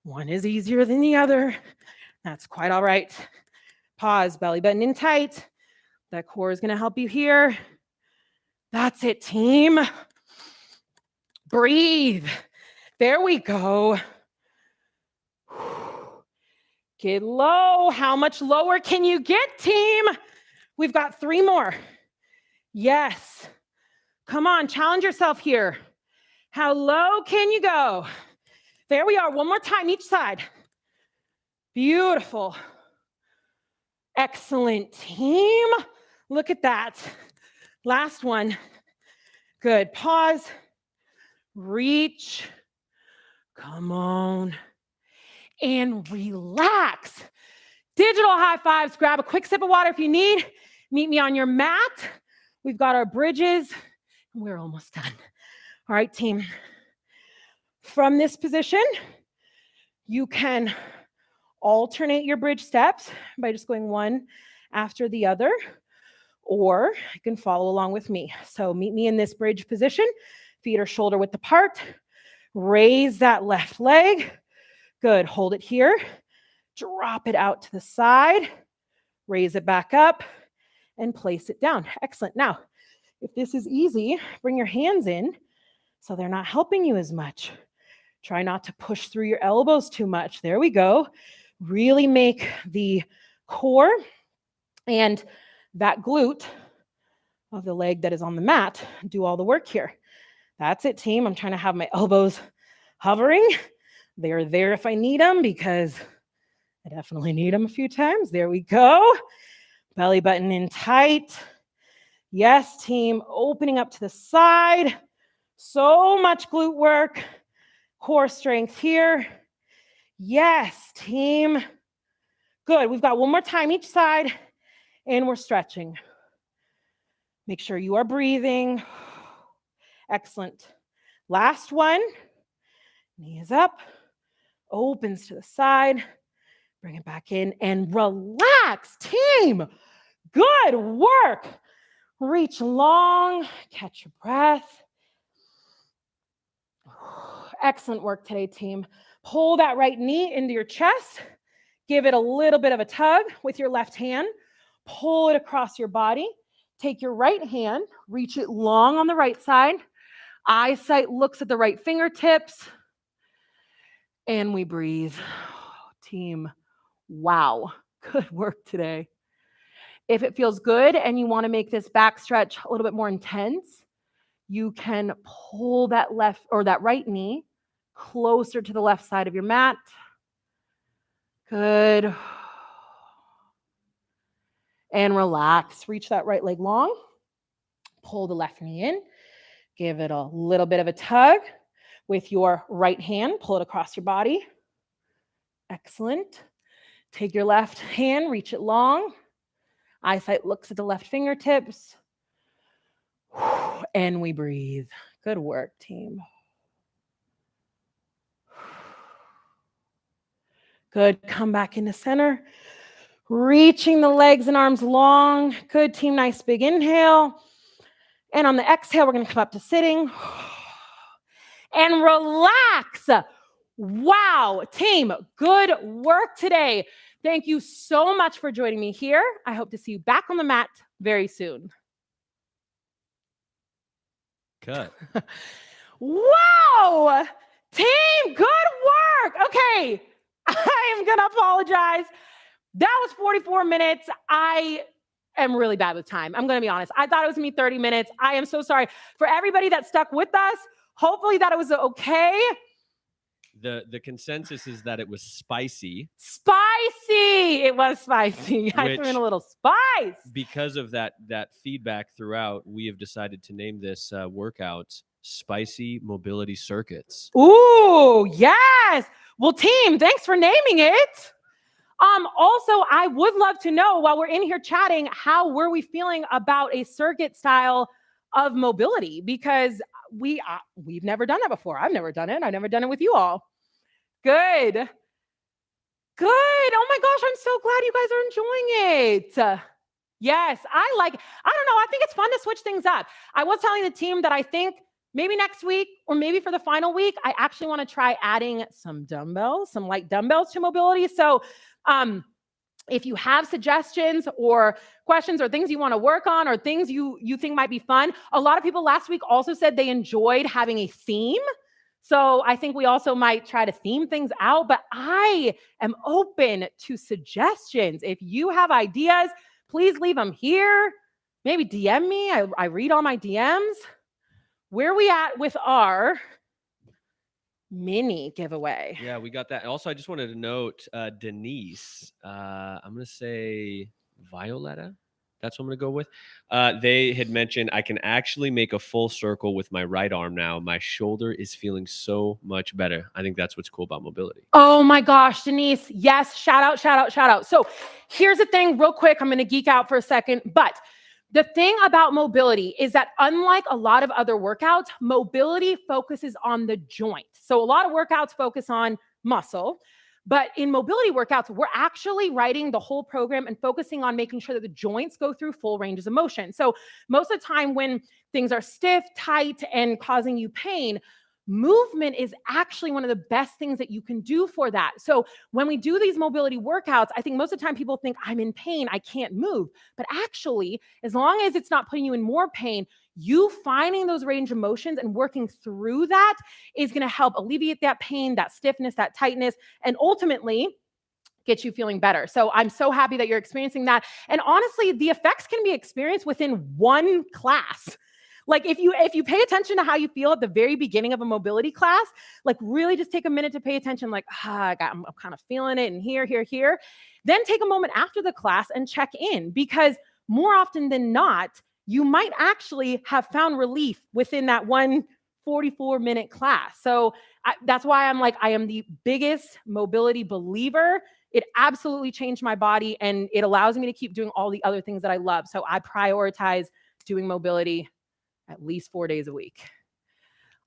one is easier than the other. That's quite all right. Pause. Belly button in tight. That core is going to help you here. That's it, team. Breathe. There we go. Get low. How much lower can you get, team? We've got 3 more. Yes. Come on, challenge yourself here. How low can you go? There we are. One more time, each side. Beautiful. Excellent, team. Look at that. Last one. Good. Pause. Reach. Come on. And relax. Digital high fives. Grab a quick sip of water if you need. Meet me on your mat. We've got our bridges. We're almost done. All right, team. From this position, you can alternate your bridge steps by just going one after the other, or you can follow along with me. So meet me in this bridge position. Feet are shoulder width apart. Raise that left leg. Good. Hold it here. Drop it out to the side. Raise it back up and place it down. Excellent. Now, if this is easy, bring your hands in so they're not helping you as much. Try not to push through your elbows too much. There we go. Really make the core and that glute of the leg that is on the mat do all the work here. That's it, team. I'm trying to have my elbows hovering. They're there if I need them because I definitely need them a few times. There we go. Belly button in tight. Yes, team. Opening up to the side. So much glute work. Core strength here. Yes, team. Good. We've got one more time each side, and we're stretching. Make sure you are breathing. Excellent. Last one. Knees up, opens to the side. Bring it back in and relax, team. Good work. Reach long, catch your breath. Excellent work today, team. Pull that right knee into your chest. Give it a little bit of a tug with your left hand. Pull it across your body. Take your right hand, reach it long on the right side. Eyesight looks at the right fingertips. And we breathe. Team, wow, good work today. If it feels good and you want to make this back stretch a little bit more intense, you can pull that left or that right knee closer to the left side of your mat. Good. And relax. Reach that right leg long. Pull the left knee in. Give it a little bit of a tug with your right hand. Pull it across your body. Excellent. Take your left hand, reach it long. Eyesight looks at the left fingertips. And we breathe. Good work, team. Good. Come back into center. Reaching the legs and arms long. Good, team. Nice big inhale. And on the exhale, we're going to come up to sitting. And relax. Wow, team. Good work today. Thank you so much for joining me here. I hope to see you back on the mat very soon. Cut. Wow, team, good work. Okay, I am going to apologize. That was 44 minutes. I am really bad with time. I'm going to be honest. I thought it was going to be 30 minutes. I am so sorry. For everybody that stuck with us, hopefully that it was okay. The consensus is that it was spicy. Spicy. It was spicy. I threw in a little spice. Because of that feedback throughout, we have decided to name this workout Spicy Mobility Circuits. Ooh, yes. Well, team, thanks for naming it. Also, I would love to know while we're in here chatting, how were we feeling about a circuit style of mobility? Because we've never done that before. I've never done it. I've never done it with you all. Good. Good. Oh my gosh, I'm so glad you guys are enjoying it. Yes, I don't know. I think it's fun to switch things up. I was telling the team that I think maybe next week or maybe for the final week, I actually want to try adding some dumbbells, some light dumbbells to mobility. So if you have suggestions or questions or things you want to work on or things you think might be fun, a lot of people last week also said they enjoyed having a theme. So I think we also might try to theme things out, but I am open to suggestions. If you have ideas, please leave them here. Maybe DM me. I read all my DMs. Where are we at with our mini giveaway? Yeah, we got that. Also, I just wanted to note Denise. I'm going to say Violetta. That's what I'm going to go with. They had mentioned I can actually make a full circle with my right arm now. My shoulder is feeling so much better. I think that's what's cool about mobility. Oh my gosh, Denise. Yes. Shout out, shout out, shout out. So here's the thing real quick. I'm going to geek out for a second, but the thing about mobility is that unlike a lot of other workouts, mobility focuses on the joint. So a lot of workouts focus on muscle, but in mobility workouts, we're actually writing the whole program and focusing on making sure that the joints go through full ranges of motion. So most of the time when things are stiff, tight, and causing you pain, movement is actually one of the best things that you can do for that. So when we do these mobility workouts, I think most of the time people think I'm in pain, I can't move. But actually, as long as it's not putting you in more pain, you finding those range of motions and working through that is going to help alleviate that pain, that stiffness, that tightness, and ultimately get you feeling better. So I'm so happy that you're experiencing that. And honestly, the effects can be experienced within one class. Like if you pay attention to how you feel at the very beginning of a mobility class, like really just take a minute to pay attention, like, I'm kind of feeling it and here. Then take a moment after the class and check in, because more often than not, you might actually have found relief within that one 44-minute class. So that's why I'm like, I am the biggest mobility believer. It absolutely changed my body, and it allows me to keep doing all the other things that I love. So I prioritize doing mobility at least 4 days a week.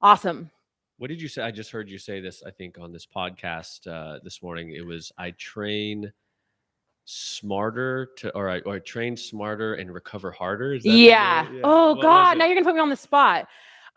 Awesome. What did you say? I just heard you say this, I think, on this podcast this morning. It was, I train smarter or I train smarter and recover harder. Is that Yeah. Oh What God, was now it? you're gonna put me on the spot.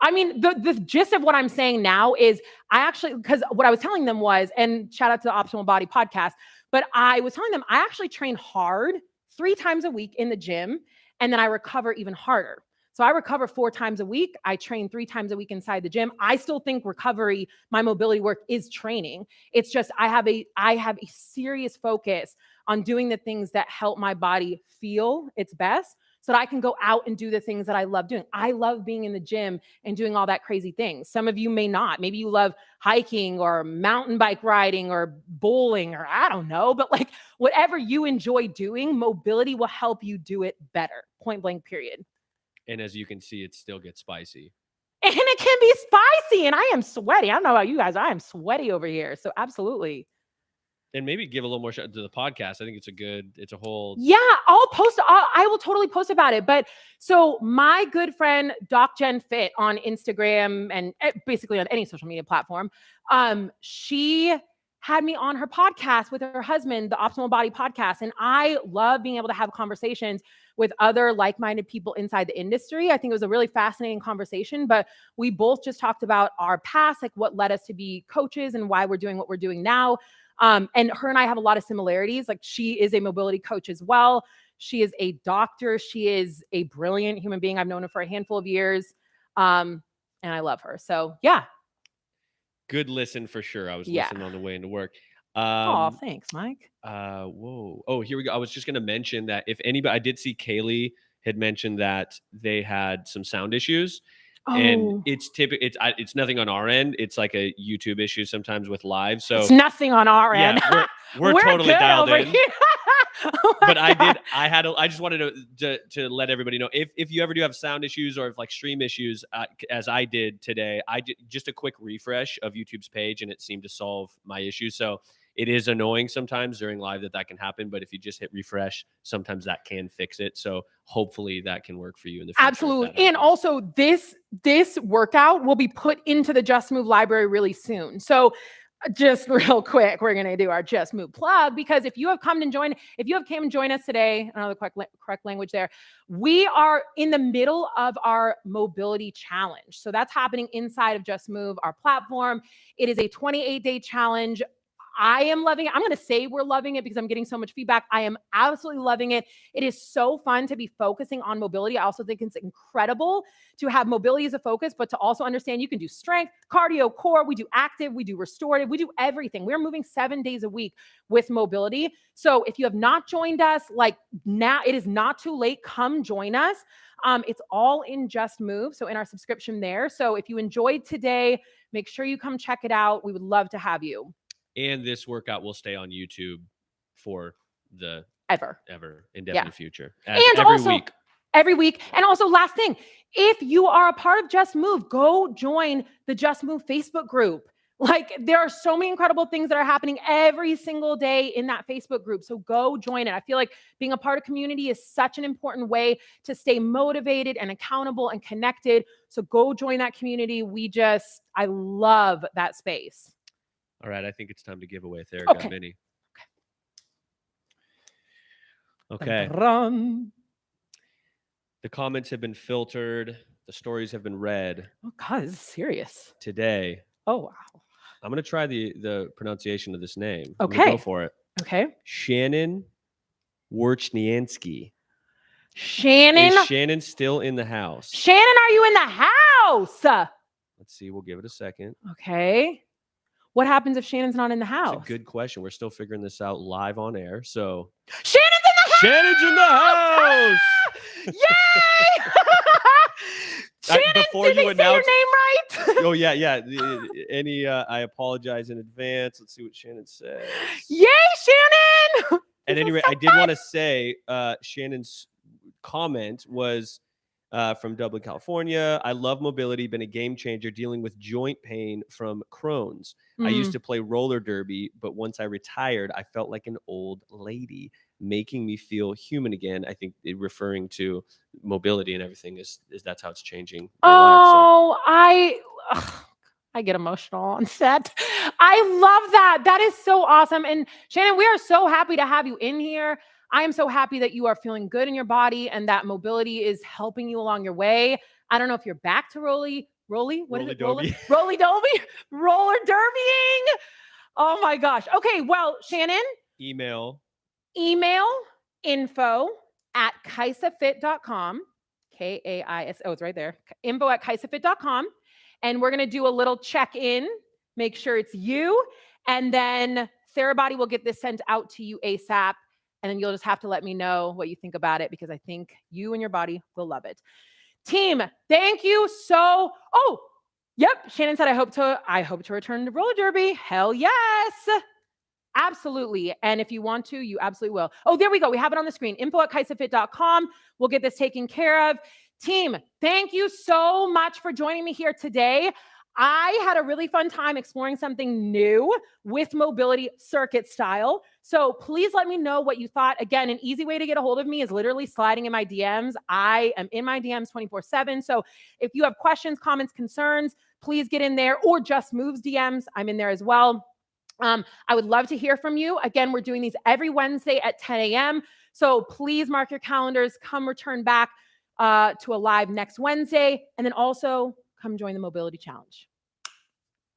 I mean, the gist of what I'm saying now is I actually, because what I was telling them was, and shout out to the Optimal Body podcast, but I was telling them I actually train hard 3 times a week in the gym, and then I recover even harder. So I recover 4 times a week. I train 3 times a week inside the gym. I still think recovery, my mobility work is training. It's just I have a serious focus on doing the things that help my body feel its best so that I can go out and do the things that I love doing. I love being in the gym and doing all that crazy things. Some of you may not. Maybe you love hiking or mountain bike riding or bowling or I don't know, but like whatever you enjoy doing, mobility will help you do it better. Point blank, period. And as you can see, it still gets spicy. And it can be spicy. And I am sweaty. I don't know about you guys. I am sweaty over here. So absolutely. And maybe give a little more shout to the podcast. I think it's a whole. Yeah, I'll post. I will totally post about it. But so my good friend, Doc Jen Fit on Instagram and basically on any social media platform, she had me on her podcast with her husband, the Optimal Body podcast. And I love being able to have conversations with other like-minded people inside the industry. I think it was a really fascinating conversation, but we both just talked about our past, like what led us to be coaches and why we're doing what we're doing now. And her and I have a lot of similarities. Like she is a mobility coach as well. She is a doctor. She is a brilliant human being. I've known her for a handful of years. And I love her. So yeah. Good listen for sure. I was listening on the way into work. Oh, thanks, Mike. Whoa. Oh, here we go. I was just going to mention that if anybody, I did see Kaylee had mentioned that they had some sound issues. And it's it's nothing on our end. It's like a YouTube issue sometimes with live. So it's nothing on our end. We're totally dialed in. But God. I just wanted to let everybody know if you ever do have sound issues or if like stream issues, as I did today, I did just a quick refresh of YouTube's page and it seemed to solve my issue. So it is annoying sometimes during live that can happen, but if you just hit refresh, sometimes that can fix it. So hopefully that can work for you in the future. Absolutely. And also this workout will be put into the Just Move library really soon. So just real quick, we're going to do our Just Move plug, because if you have come and join us today, another correct language there, we are in the middle of our mobility challenge. So that's happening inside of Just Move, our platform. It is a 28-day challenge. I am loving it. I'm going to say we're loving it because I'm getting so much feedback. I am absolutely loving it. It is so fun to be focusing on mobility. I also think it's incredible to have mobility as a focus, but to also understand you can do strength, cardio, core. We do active, we do restorative, we do everything. We're moving 7 days a week with mobility. So if you have not joined us, like now, it is not too late. Come join us. It's all in Just Move. So in our subscription there. So if you enjoyed today, make sure you come check it out. We would love to have you. And this workout will stay on YouTube for the ever indefinite future. And every week. And also last thing, if you are a part of Just Move, go join the Just Move Facebook group. Like there are so many incredible things that are happening every single day in that Facebook group. So go join it. I feel like being a part of community is such an important way to stay motivated and accountable and connected. So go join that community. I love that space. All right, I think it's time to give away Theragun Mini. Okay. The comments have been filtered. The stories have been read. Oh God, this is serious. Today. Oh wow. I'm gonna try the pronunciation of this name. Okay. Go for it. Okay. Shannon Warchniansky. Shannon. Is Shannon still in the house? Shannon, are you in the house? Let's see. We'll give it a second. Okay. What happens if Shannon's not in the house? That's a good question. We're still figuring this out live on air. So Shannon's in the house! Shannon's in the house! Yay! Shannon, before did you they announce say your name right? Oh yeah. I apologize in advance. Let's see what Shannon says. Yay, Shannon! And anyway, I did want to say Shannon's comment was From Dublin, California. I love mobility, been a game changer dealing with joint pain from Crohn's. I used to play roller derby, but once I retired, I felt like an old lady, making me feel human again. I think referring to mobility and everything is that's how it's changing your life. So Oh, I get emotional on set. I love that. That is so awesome. And Shannon, we are so happy to have you in here. I am so happy that you are feeling good in your body and that mobility is helping you along your way. I don't know if you're back to what is it? Roly-doby. Roly-doby? Roller derbying? Oh my gosh. Okay, well, Shannon, Email info@kaisafit.com. KAISO, it's right there. Info@kaisafit.com. And we're going to do a little check-in, make sure it's you. And then Therabody will get this sent out to you ASAP. And then you'll just have to let me know what you think about it because I think you and your body will love it. Team, thank you so. Oh, yep. Shannon said I hope to return to roller derby. Hell yes. Absolutely. And if you want to, you absolutely will. Oh, there we go. We have it on the screen. info@kaisafit.com. We'll get this taken care of. Team, thank you so much for joining me here today. I had a really fun time exploring something new with mobility circuit style. So please let me know what you thought. Again, an easy way to get a hold of me is literally sliding in my DMs. I am in my DMs 24/7. So if you have questions, comments, concerns, please get in there, or Just Moves DMs. I'm in there as well. I would love to hear from you. Again, we're doing these every Wednesday at 10 a.m. So please mark your calendars. Come return back to a live next Wednesday. And then also come join the Mobility Challenge.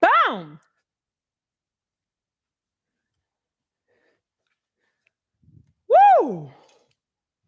Boom! Woo!